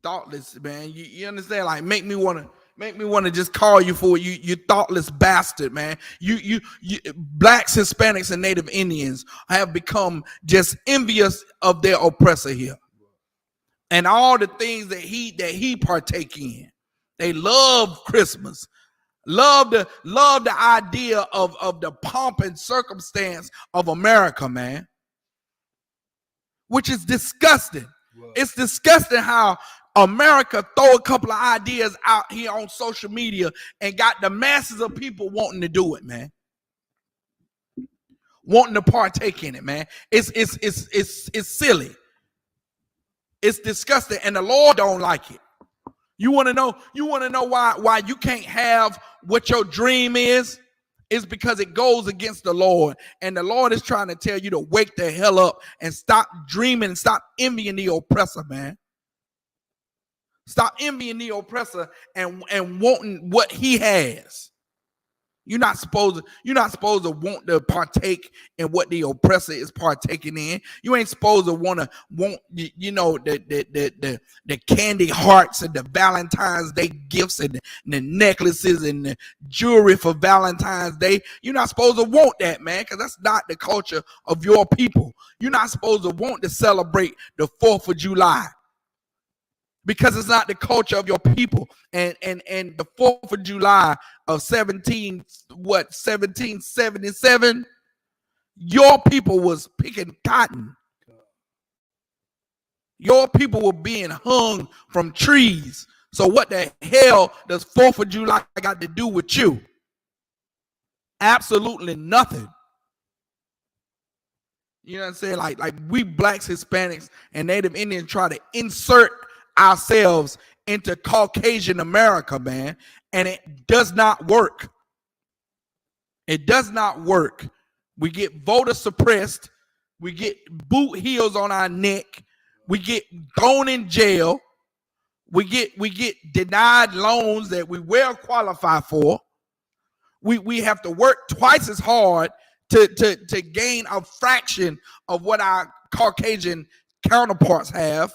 Thoughtless, man. You understand? Like, make me want to just call you for you thoughtless bastard, man. You blacks, Hispanics, and Native Indians have become just envious of their oppressor here, and all the things that he partake in. They love Christmas, love the idea of the pomp and circumstance of America, man, which is disgusting. It's disgusting how America throw a couple of ideas out here on social media and got the masses of people wanting to do it, man. Wanting to partake in it, man. It's silly. It's disgusting, and the Lord don't like it. You want to know why you can't have what your dream is? It's because it goes against the Lord, and the Lord is trying to tell you to wake the hell up and stop dreaming and stop envying the oppressor, man. Stop envying the oppressor and wanting what he has. You're not supposed to want to partake in what the oppressor is partaking in. You ain't supposed to want the candy hearts and the Valentine's Day gifts and the necklaces and the jewelry for Valentine's Day. You're not supposed to want that, man, because that's not the culture of your people. You're not supposed to want to celebrate the 4th of July, because it's not the culture of your people. And the 4th of July of 1777, your people was picking cotton. Your people were being hung from trees. So what the hell does 4th of July got to do with you? Absolutely nothing. You know what I'm saying? Like we blacks, Hispanics, and Native Indians try to insert ourselves into Caucasian America, man, and it does not work. It does not work. We get voter suppressed. We get boot heels on our neck. We get thrown in jail. We get denied loans that we well qualify for. We have to work twice as hard to gain a fraction of what our Caucasian counterparts have.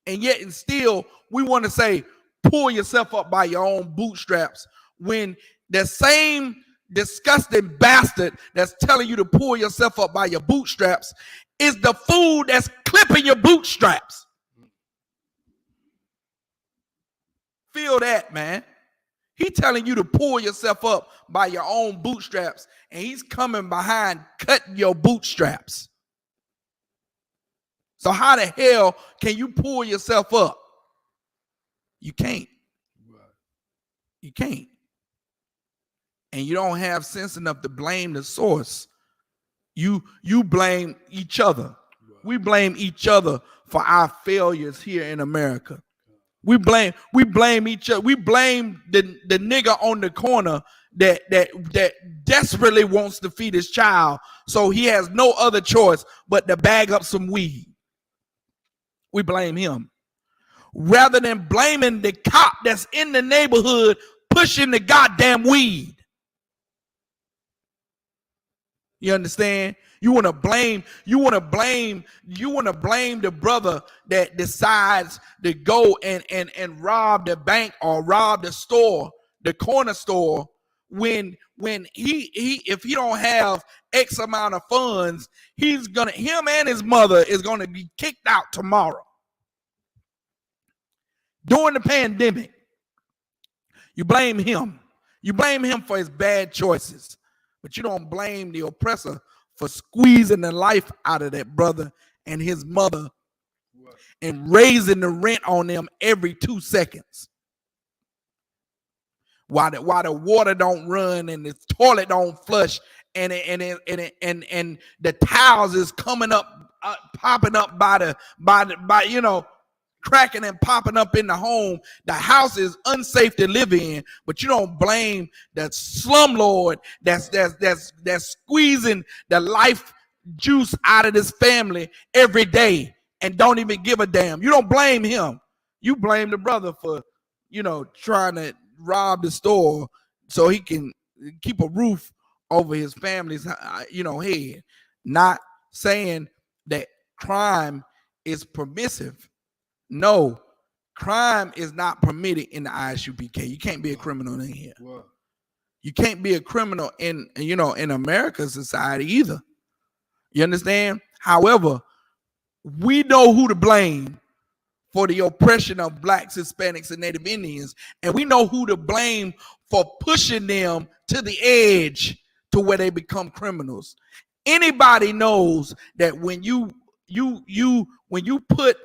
And yet, and still, we want to say, pull yourself up by your own bootstraps, when the same disgusting bastard that's telling you to pull yourself up by your bootstraps is the fool that's clipping your bootstraps. Feel that, man. He telling you to pull yourself up by your own bootstraps, and he's coming behind cutting your bootstraps. So how the hell can you pull yourself up? You can't. You can't. And you don't have sense enough to blame the source. You blame each other. We blame each other for our failures here in America. We blame each other. We blame the nigga on the corner that desperately wants to feed his child, so he has no other choice but to bag up some weed. We blame him, rather than blaming the cop that's in the neighborhood pushing the goddamn weed. You understand? You want to blame the brother that decides to go and rob the bank or rob the store the corner store when he if he don't have X amount of funds, him and his mother is gonna be kicked out tomorrow. During the pandemic, you blame him. You blame him for his bad choices, but you don't blame the oppressor for squeezing the life out of that brother and his mother and raising the rent on them every 2 seconds. While the water don't run and the toilet don't flush and the towels is coming up, popping up by cracking and popping up in the home. The house is unsafe to live in, but you don't blame the slumlord that's squeezing the life juice out of this family every day and don't even give a damn. You don't blame him. You blame the brother for, trying to rob the store so he can keep a roof over his family's, head. Not saying that crime is permissive. No, crime is not permitted in the Isupk. You can't be a criminal in here. You can't be a criminal in American society either. You understand? However, we know who to blame for the oppression of blacks, Hispanics, and Native Indians, and we know who to blame for pushing them to the edge to where they become criminals. Anybody knows that when you put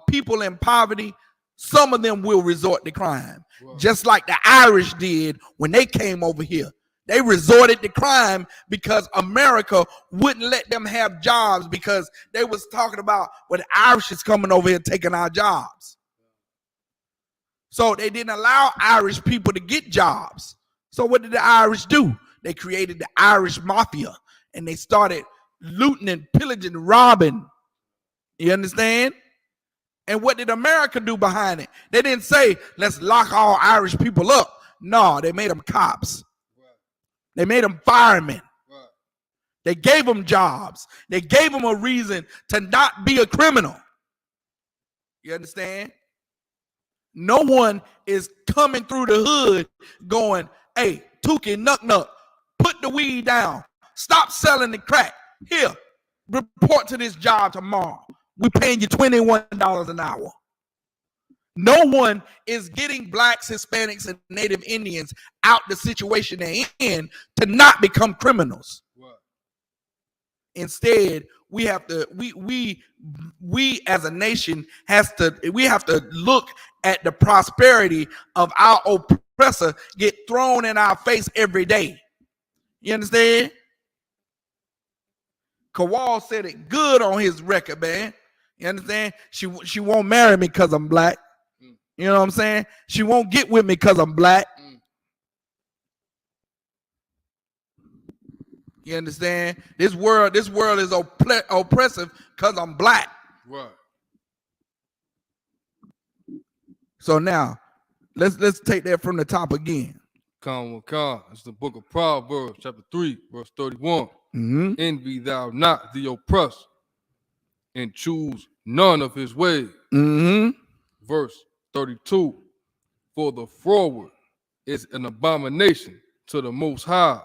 people in poverty, some of them will resort to crime. Just like the Irish did when they came over here. They resorted to crime because America wouldn't let them have jobs because they was talking about, well, the Irish is coming over here taking our jobs. So they didn't allow Irish people to get jobs. So what did the Irish do? They created the Irish Mafia and they started looting and pillaging, robbing. You understand? And what did America do behind it? They didn't say, let's lock all Irish people up. No, they made them cops. They made them firemen. They gave them jobs. They gave them a reason to not be a criminal. You understand? No one is coming through the hood going, hey, Tukey, Nuck, put the weed down. Stop selling the crack. Here, report to this job tomorrow. We're paying you $21 an hour. No one is getting blacks, Hispanics, and Native Indians out the situation they're in to not become criminals. What? Instead, we have to we as a nation have to look at the prosperity of our oppressor get thrown in our face every day. You understand? Kowal said it good on his record, man. You understand? She won't marry me because I'm black. You know what I'm saying? She won't get with me because I'm black. You understand? This world is oppressive because I'm black. Right. So now, let's take that from the top again. It's the book of Proverbs, chapter 3, verse 31. Envy thou not the oppressed, and choose none of his ways. Verse 32. For the froward is an abomination to the Most High.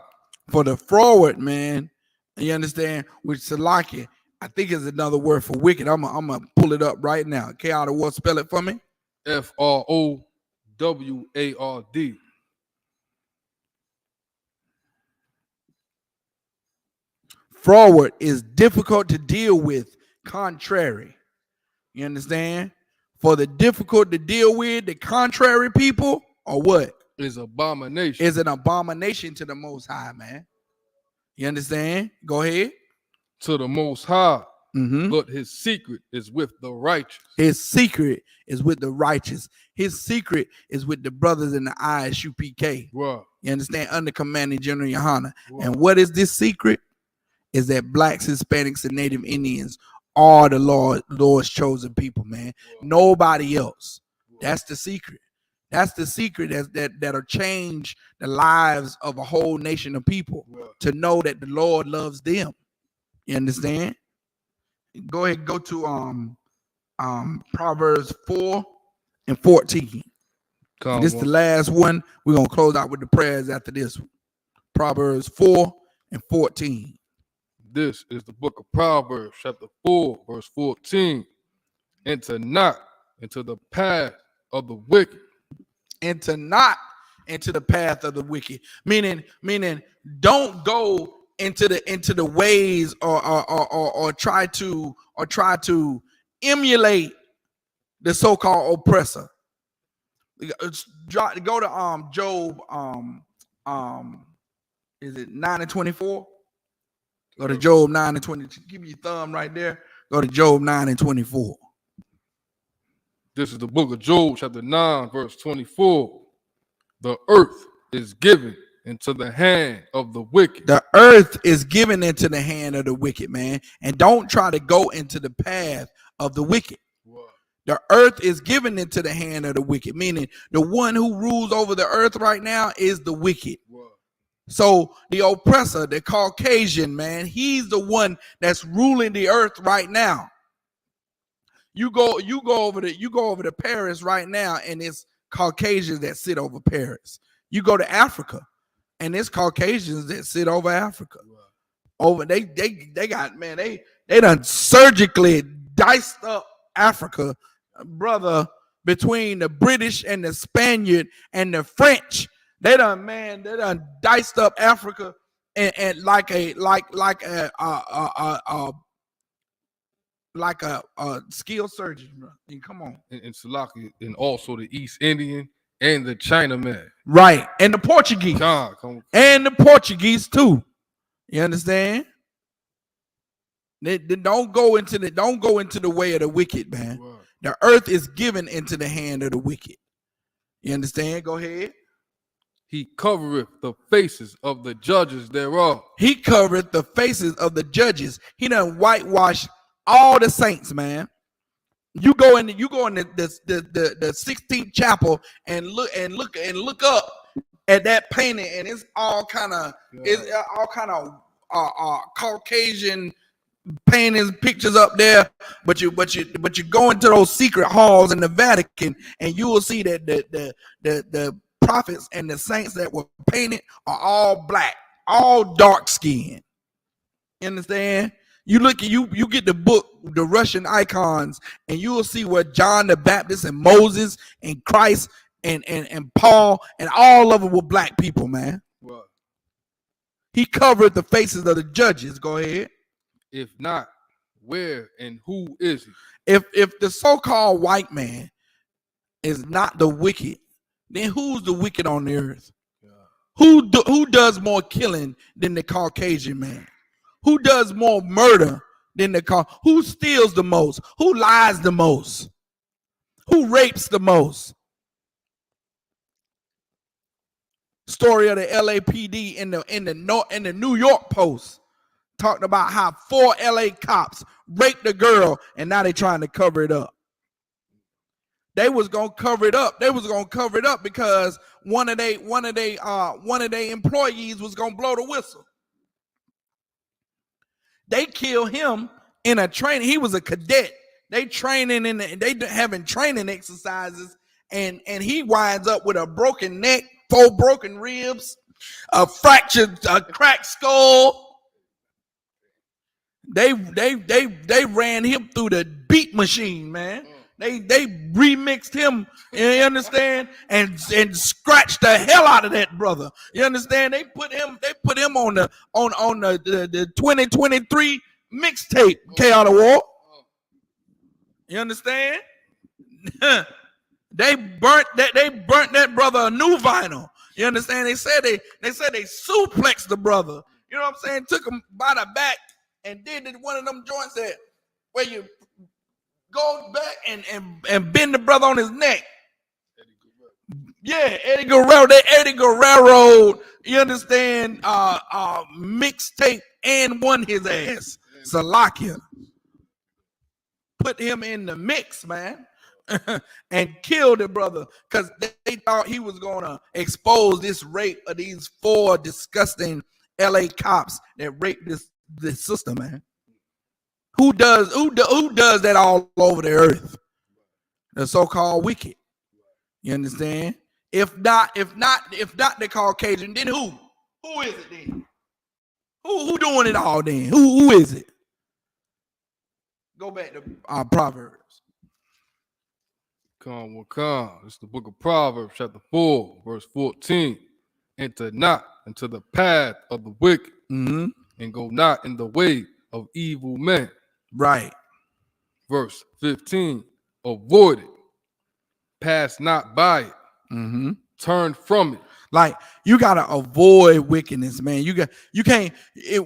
For the froward, man, you understand? Which Salaki, I think is another word for wicked. I'm gonna pull it up right now. N.W.O, spell it for me. Froward. Froward is difficult to deal with, contrary. You understand? For the difficult to deal with, the contrary people, or what? Is abomination. Is an abomination to the Most High, man. You understand? Go ahead. To the Most High, but his secret is with the righteous. His secret is with the righteous. His secret is with the brothers in the Isupk. Wow. You understand? Under commanding General Yohana. Wow. And what is this secret? Is that blacks, Hispanics, and Native Indians are the Lord's chosen people, man. Wow. Nobody else. Wow. That's the secret. That's the secret that'll change the lives of a whole nation of people. Wow. To know that the Lord loves them. You understand? Go ahead, go to Proverbs 4 and 14. Come This is on. the last one. We're going to close out with the prayers after this one. Proverbs 4 and 14. This is the book of Proverbs, chapter 4, verse 14. Enter not into the path of the wicked. Enter not into the path of the wicked. Meaning, don't go into the ways or try to emulate the so-called oppressor. Go to Job is it 9 and 24? Go to Job 9 and 20. Give me your thumb right there. Go to Job 9 and 24. This is the book of Job, chapter 9, verse 24. The earth is given into the hand of the wicked. The earth is given into the hand of the wicked, man. And don't try to go into the path of the wicked. What? The earth is given into the hand of the wicked, meaning the one who rules over the earth right now is the wicked. What? So the oppressor, the Caucasian, man, he's the one that's ruling the earth right now. You go over to Paris right now, and it's Caucasians that sit over Paris. You go to Africa, and it's Caucasians that sit over Africa. Over they got, man, they done surgically diced up Africa, brother, between the British and the Spaniard and the French. They done diced up Africa and like a skilled surgeon, bro. I mean, come on. And Salaki, and also the East Indian and the Chinaman. Right. And the Portuguese. God, come on. And the Portuguese too. You understand? They don't go into the way of the wicked, man. Right. The earth is given into the hand of the wicked. You understand? Go ahead. He covereth the faces of the judges thereof. He covereth the faces of the judges. He done whitewashed all the saints, man. You go in the 16th chapel and look up at that painting, and it's all kind of Caucasian paintings, pictures up there. But you go into those secret halls in the Vatican, and you will see that the prophets and the saints that were painted are all black, all dark skinned. You understand? You look at you get the book, the Russian icons, and you will see where John the Baptist and Moses and Christ and Paul and all of them were black people, man. What? He covered the faces of the judges. Go ahead. If not, where and who is he? If the so-called white man is not the wicked, then who's the wicked on the earth? Yeah. Who does more killing than the Caucasian man? Who does more murder than who steals the most? Who lies the most? Who rapes the most? Story of the LAPD in the New York Post talked about how 4 LA cops raped a girl, and now they're trying to cover it up. They was gonna cover it up. They was gonna cover it up because one of their employees was gonna blow the whistle. They kill him in a training. He was a cadet. They training they having training exercises, and he winds up with a broken neck, 4 broken ribs, a cracked skull. They ran him through the beat machine, man. They remixed him, you understand, and scratched the hell out of that brother. You understand? They put him on the 2023 mixtape, N.W.O. You understand? They burnt that brother a new vinyl. You understand? They said they suplexed the brother. You know what I'm saying? Took him by the back and did one of them joints that where you go back and bend the brother on his neck. Yeah, Eddie Guerrero, you understand, mixtape and won his ass. Salakia. Put him in the mix, man. And killed the brother because they thought he was gonna expose this rape of these 4 disgusting LA cops that raped this sister, man. Who does that all over the earth? The so-called wicked. You understand? If not the Caucasian, then who? Who is it then? Who doing it all then? Who is it? Go back to Proverbs. Come, come. It's the book of Proverbs, chapter 4, verse 14. Enter not into the path of the wicked, Mm-hmm. and go not in the way of evil men. Right. Verse 15. Avoid it. Pass not by it. Mm-hmm. Turn from it. Like, you gotta avoid wickedness, man.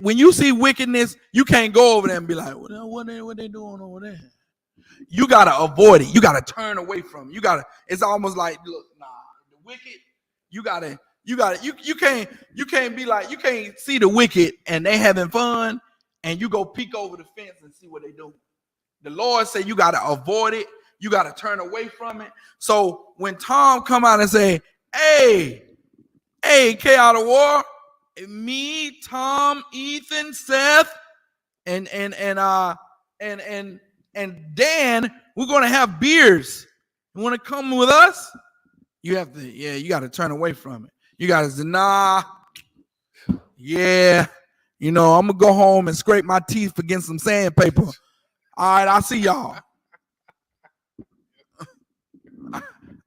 When you see wickedness, you can't go over there and be like, what they doing over there? You gotta avoid it. You gotta turn away from it. It's almost like, look, nah, the wicked, you can't be like, you can't see the wicked and they having fun and you go peek over the fence and see what they do. The Lord said you gotta avoid it. You gotta turn away from it. So when Tom come out and say, hey, N.W.O, me, Tom, Ethan, Seth, and Dan, we're gonna have beers. You want to come with us? You have to, you got to turn away from it. You got to say, nah, I'm gonna go home and scrape my teeth against some sandpaper. All right, I'll see y'all.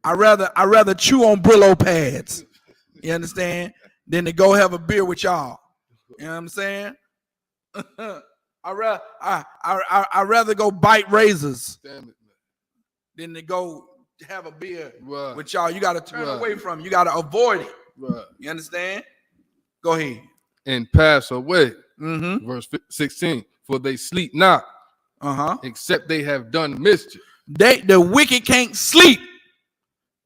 I rather chew on Brillo pads. You understand? Than to go have a beer with y'all. You know what I'm saying? I rather go bite razors than to go have a beer with y'all. You got to turn away from it. You got to avoid it. Right. You understand? Go ahead. And pass away. Mm-hmm. Verse 16. For they sleep not, except they have done mischief. The wicked can't sleep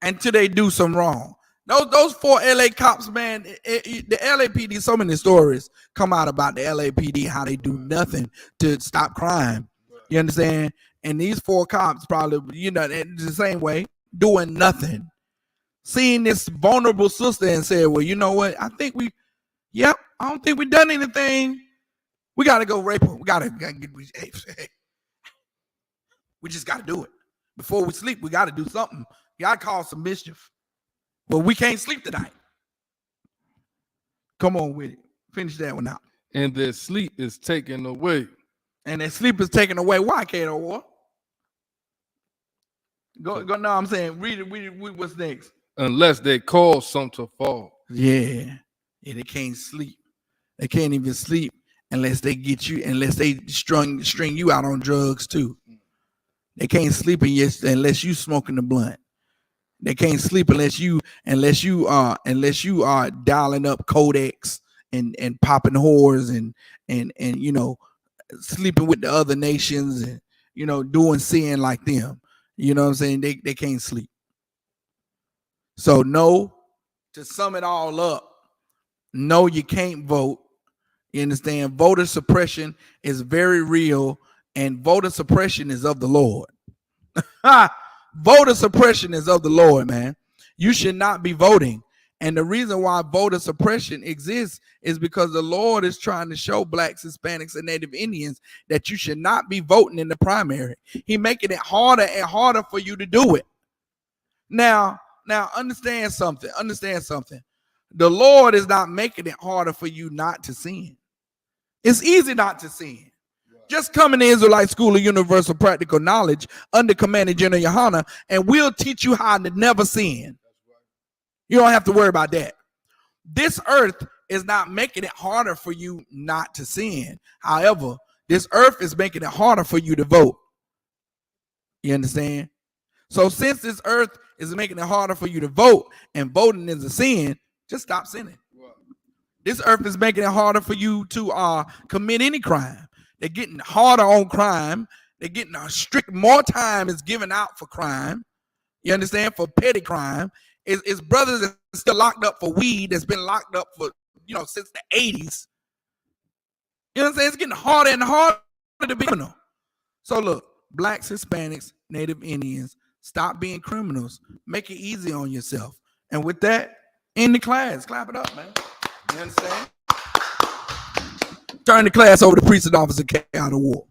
until they do some wrong. Those 4 LA cops, man, the LAPD, so many stories come out about the LAPD, how they do nothing to stop crime. You understand? And these 4 cops probably, the same way, doing nothing. Seeing this vulnerable sister and said, well, you know what? I don't think we done anything. We got to go rape her. We just got to do it. Before we sleep, we got to do something. You got to cause some mischief. But we can't sleep tonight. Come on with it. Finish that one out. And their sleep is taken away. And their sleep is taken away. Why, N.W.O? Go. No, I'm saying, read it. What's next? Unless they cause some to fall. Yeah, they can't sleep. They can't even sleep unless they string you out on drugs too. They can't sleep unless you smoking the blunt. They can't sleep unless you are dialing up codecs and popping whores and sleeping with the other nations and doing sin like them. You know what I'm saying? They can't sleep. So no, to sum it all up, no, you can't vote. You understand? Voter suppression is very real, and voter suppression is of the Lord. Voter suppression is of the Lord, man. You should not be voting. And the reason why voter suppression exists is because the Lord is trying to show blacks, Hispanics, and Native Indians that you should not be voting in the primary. He's making it harder and harder for you to do it. Now, understand something. The Lord is not making it harder for you not to sin. It's easy not to sin. Just come in the Israelite School of Universal Practical Knowledge under Commander General Yohana, and we'll teach you how to never sin. You don't have to worry about that. This earth is not making it harder for you not to sin. However, this earth is making it harder for you to vote. You understand? So since this earth is making it harder for you to vote, and voting is a sin, just stop sinning. This earth is making it harder for you to commit any crime. They're getting harder on crime. They're getting more time is given out for crime. You understand? For petty crime. It's brothers that are still locked up for weed that's been locked up for, since the 80s. You know what I'm saying? It's getting harder and harder to be criminal. So look, blacks, Hispanics, Native Indians, stop being criminals. Make it easy on yourself. And with that, end the class. Clap it up, man. You understand? Turn the class over to Precinct Officer N.W.O.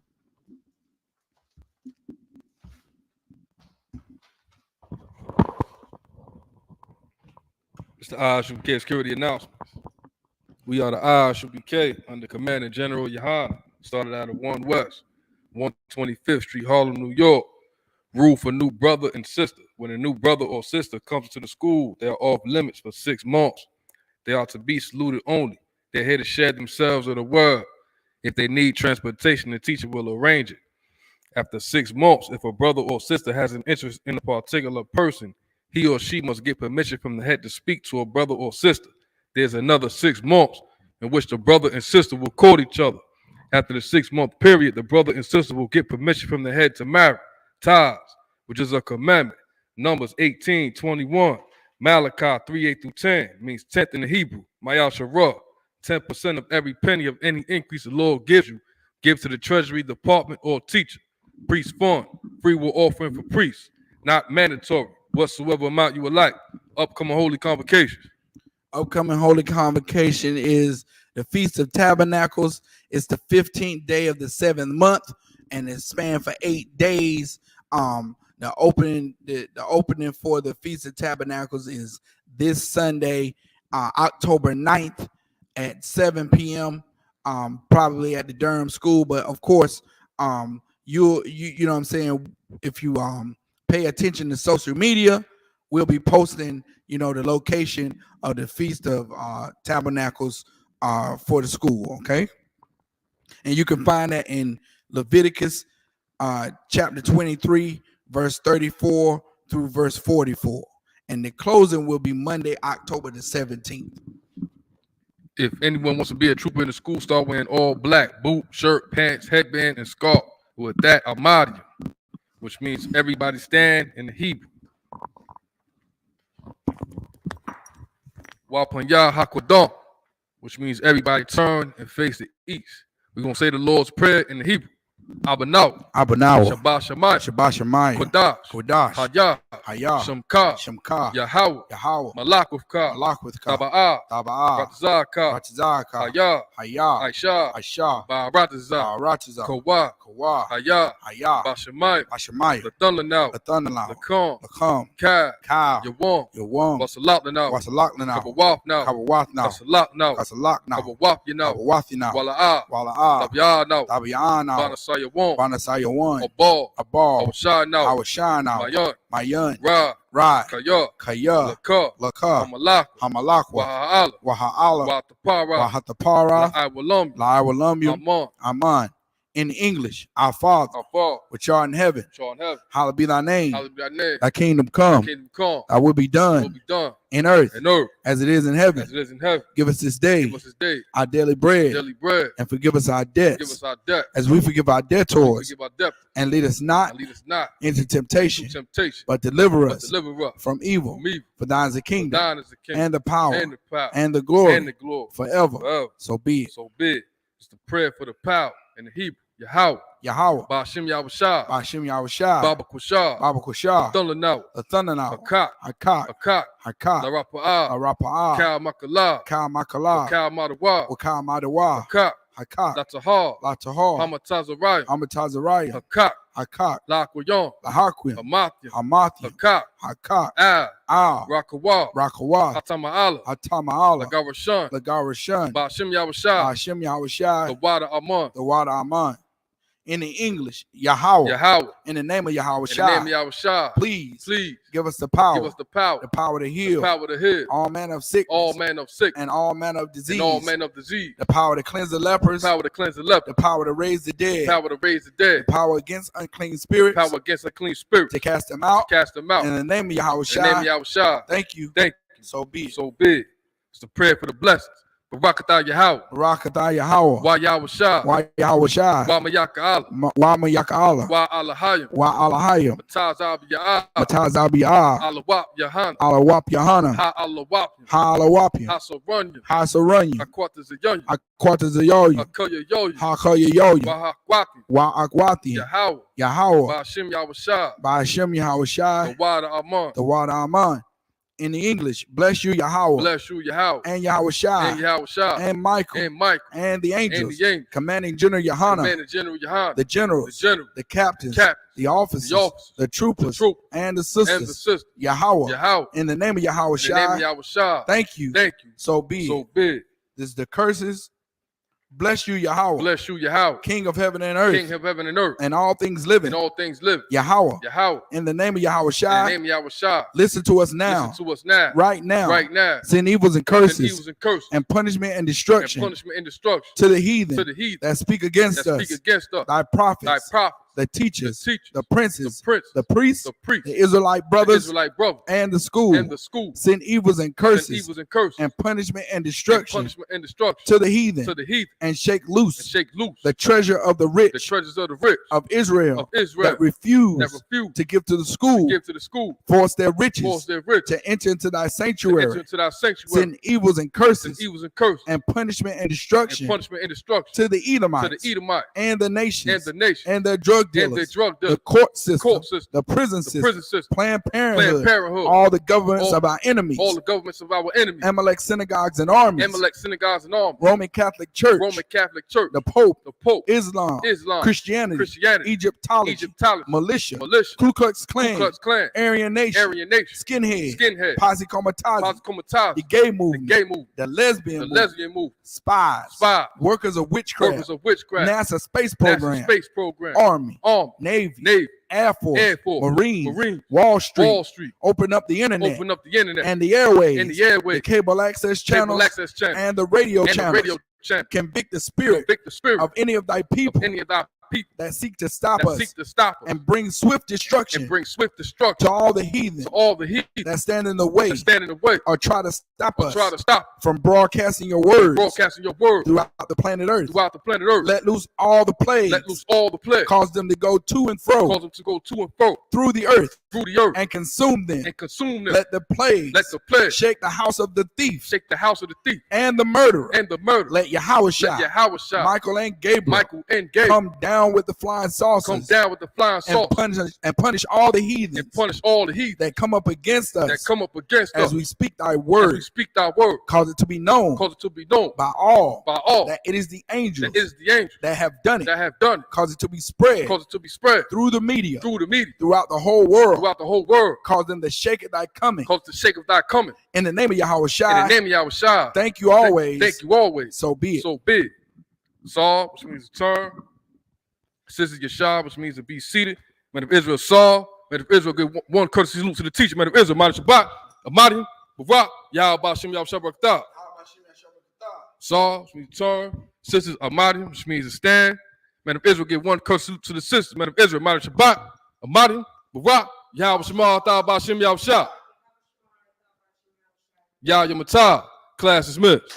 It's the Isupk security announcements. We are the Isupk under Commander General Yohana. Started out of 1 West, 125th Street, Harlem, New York. Rule for new brother and sister. When a new brother or sister comes to the school, they are off limits for 6 months. They are to be saluted only. They're here to share themselves of the word. If they need transportation, the teacher will arrange it. After 6 months, if a brother or sister has an interest in a particular person, he or she must get permission from the head to speak to a brother or sister. There's another 6 months in which the brother and sister will court each other. After the 6-month period, the brother and sister will get permission from the head to marry. Thurs, which is a commandment. Numbers 18:21. Malachi 3:8-10 means 10th in the Hebrew. Mayal Sharah, 10% of every penny of any increase the Lord gives you, give to the treasury department or teacher. Priest fund, free will offering for priests, not mandatory. Whatsoever amount you would like. Upcoming holy convocations. Upcoming holy convocation is the Feast of Tabernacles. It's the 15th day of the 7th month, and it's spanned for 8 days. The opening for the Feast of Tabernacles is this Sunday, October 9th at 7 p.m. Probably at the Durham School, but of course, you know what I'm saying, if you pay attention to social media, we'll be posting, the location of the Feast of Tabernacles for the school, okay? And you can find that in Leviticus chapter 23, verse 34 through verse 44. And the closing will be Monday, October the 17th. If anyone wants to be a trooper in the school, start wearing all black, boot, shirt, pants, headband, and scarf. With that, Amadia, which means everybody stand in the Hebrew. Wapanya Hakwadam, which means everybody turn and face the east. We're going to say the Lord's Prayer in the Hebrew. Abanaw, Shabbat Shemayim, Kodash, Hayah, Shamka, Yahweh, Malak with Ka, Taba'ah, Ratazah, Hayah, Aisha, Ba'aratazah, Kawah, Hayah, Bashemayim, the thunder now, the calm, Ka, Yawam, Wasalak now, Kabawaf now, Kasalak now, Kabawaf now, Wala'ah, Tabi'ah now, Banasayawon, Abal, Awashah now, Mayan, Ra, Kaya, Laka, Hamalakwa, Waha'ala, Wahatapara, La'awalum, Aman. In English, our Father, which art in heaven, hallowed be thy name. Thy kingdom come. Thy will be done in earth as it is in heaven. Give us this day our daily bread, and forgive us our debts as we forgive our debtors. And lead us not into temptation, but deliver us from evil. For thine is the kingdom, and the power, and the glory, forever. So be it. It's the prayer for the power in the Hebrew. Yahweh, Ba'ashim Yahushua, Baba Kushah, Thunder now, Hakak, Larapa'ah, Kal Makala, Kal Madawa, Hakak, Latahar, Hamatazariah, Hakak, Laquayon, Hamathia, Hakak, Rakawa, Hatama'ala, Lagarashan, Ba'ashim Yahushua, the water Aman. In the English, Yahweh. In the name of Yahweh, please give us the power, the power to heal, all manner of sickness, and all manner of disease, the power to cleanse the lepers, the power to raise the dead, the power against unclean spirits, to cast them out, in the name of Yahweh. Thank you. So be it. It's the prayer for the blessings. Barakatah Yahweh. Wa Yahushua. Wa Mayaka'ala. Wa Alahayim. Mataz Abiyah. Alawap Yahana. Ha Alawapim. Hasarunyim. Akwata Zayoyu. Hakoya Yoyu. Wa Akwati. Yahweh. Ba'ashim Yahushua. The water Aman. In the English, bless you, Yahweh. Bless you, Yahweh. And Yahweh Shai. And Yahweh Shai. And Michael. And Michael. And the angels. And the angels. Commanding General Yohana. Commanding General Yohana. The generals. The general. The captains. The officers. The troopers. And the sisters. And the sisters. Yahweh. Yahweh. In the name of Yahweh Shai. In the name of Yahweh Shai. Thank you. Thank you. So be it. So be it. This is the curses. Bless you, Yahweh. Bless you, Yahweh. King of heaven and earth. King of heaven and earth. And all things living. And all things living. Yahweh. Yahweh. In the name of Yahweh Shai. In the name of Yahweh Shai. Listen to us now. Listen to us now. Right now. Right now. Send evils and curses. Send evils and curses. And punishment and destruction. And punishment and destruction. To the heathen. To the heathen. That speak against us. Speak against us. Thy prophets. Thy prophets. The teachers, the princes, the priests, the Israelite brothers, and the school. Send evils and curses, and punishment and destruction, to the heathen, and shake loose, the treasure of the rich, of Israel, that refuse to give to the school, force their riches, to enter into thy sanctuary, send evils and curses, and punishment and destruction, to the Edomites, and the nations, and their drug dealers, the court system, the prison system, Planned Parenthood, all the governments of our enemies, Amalek synagogues and armies, Roman Catholic Church, the Pope, Islam, Christianity, Egyptology, militia, Ku Klux Klan, Aryan Nation, Skinhead, Posse Comitatus, the gay movement, the lesbian movement, spies, workers of witchcraft, NASA space program, Army, Navy, Air Force, Marine, Wall Street, open up the internet, and the airways, the cable access channels, and the radio channels. Convict the spirit of any of thy people that seek to stop us and bring swift destruction to all the heathen that stand in the way or try to stop us from broadcasting your words throughout the planet Earth. Let loose all the plagues. Cause them to go to and fro through the earth and consume them. Let the plagues shake the house of the thief and the murderer. Let Yahweh Shai, Michael and Gabriel come down with the flying saucers, and punish all the heathens that come up against us as we speak thy word. Cause it to be known by all that it is the angels that have done it. Cause it to be spread through the media throughout the whole world. Cause them to shake at thy coming. In the name of Yahweh Shai. Thank you always. So be it. Saul, which means to turn. Sister Yeshua, which means to be seated. Man of Israel, Saul. Man of Israel, give one courtesy salute to the teacher. Man of Israel, Madi Shabbat, Amadi, Barak, Yahweh Bashem, Yahweh Shabbat. Saul, which means to turn. Sisters, Amadi, which means to stand. Man of Israel, give one courtesy salute to the sisters. Man of Israel, Madi Shabbat, Amadi, Barak, Yahweh Shema, Bashem, Yahweh Shah. Yahweh Matah, class is dismissed.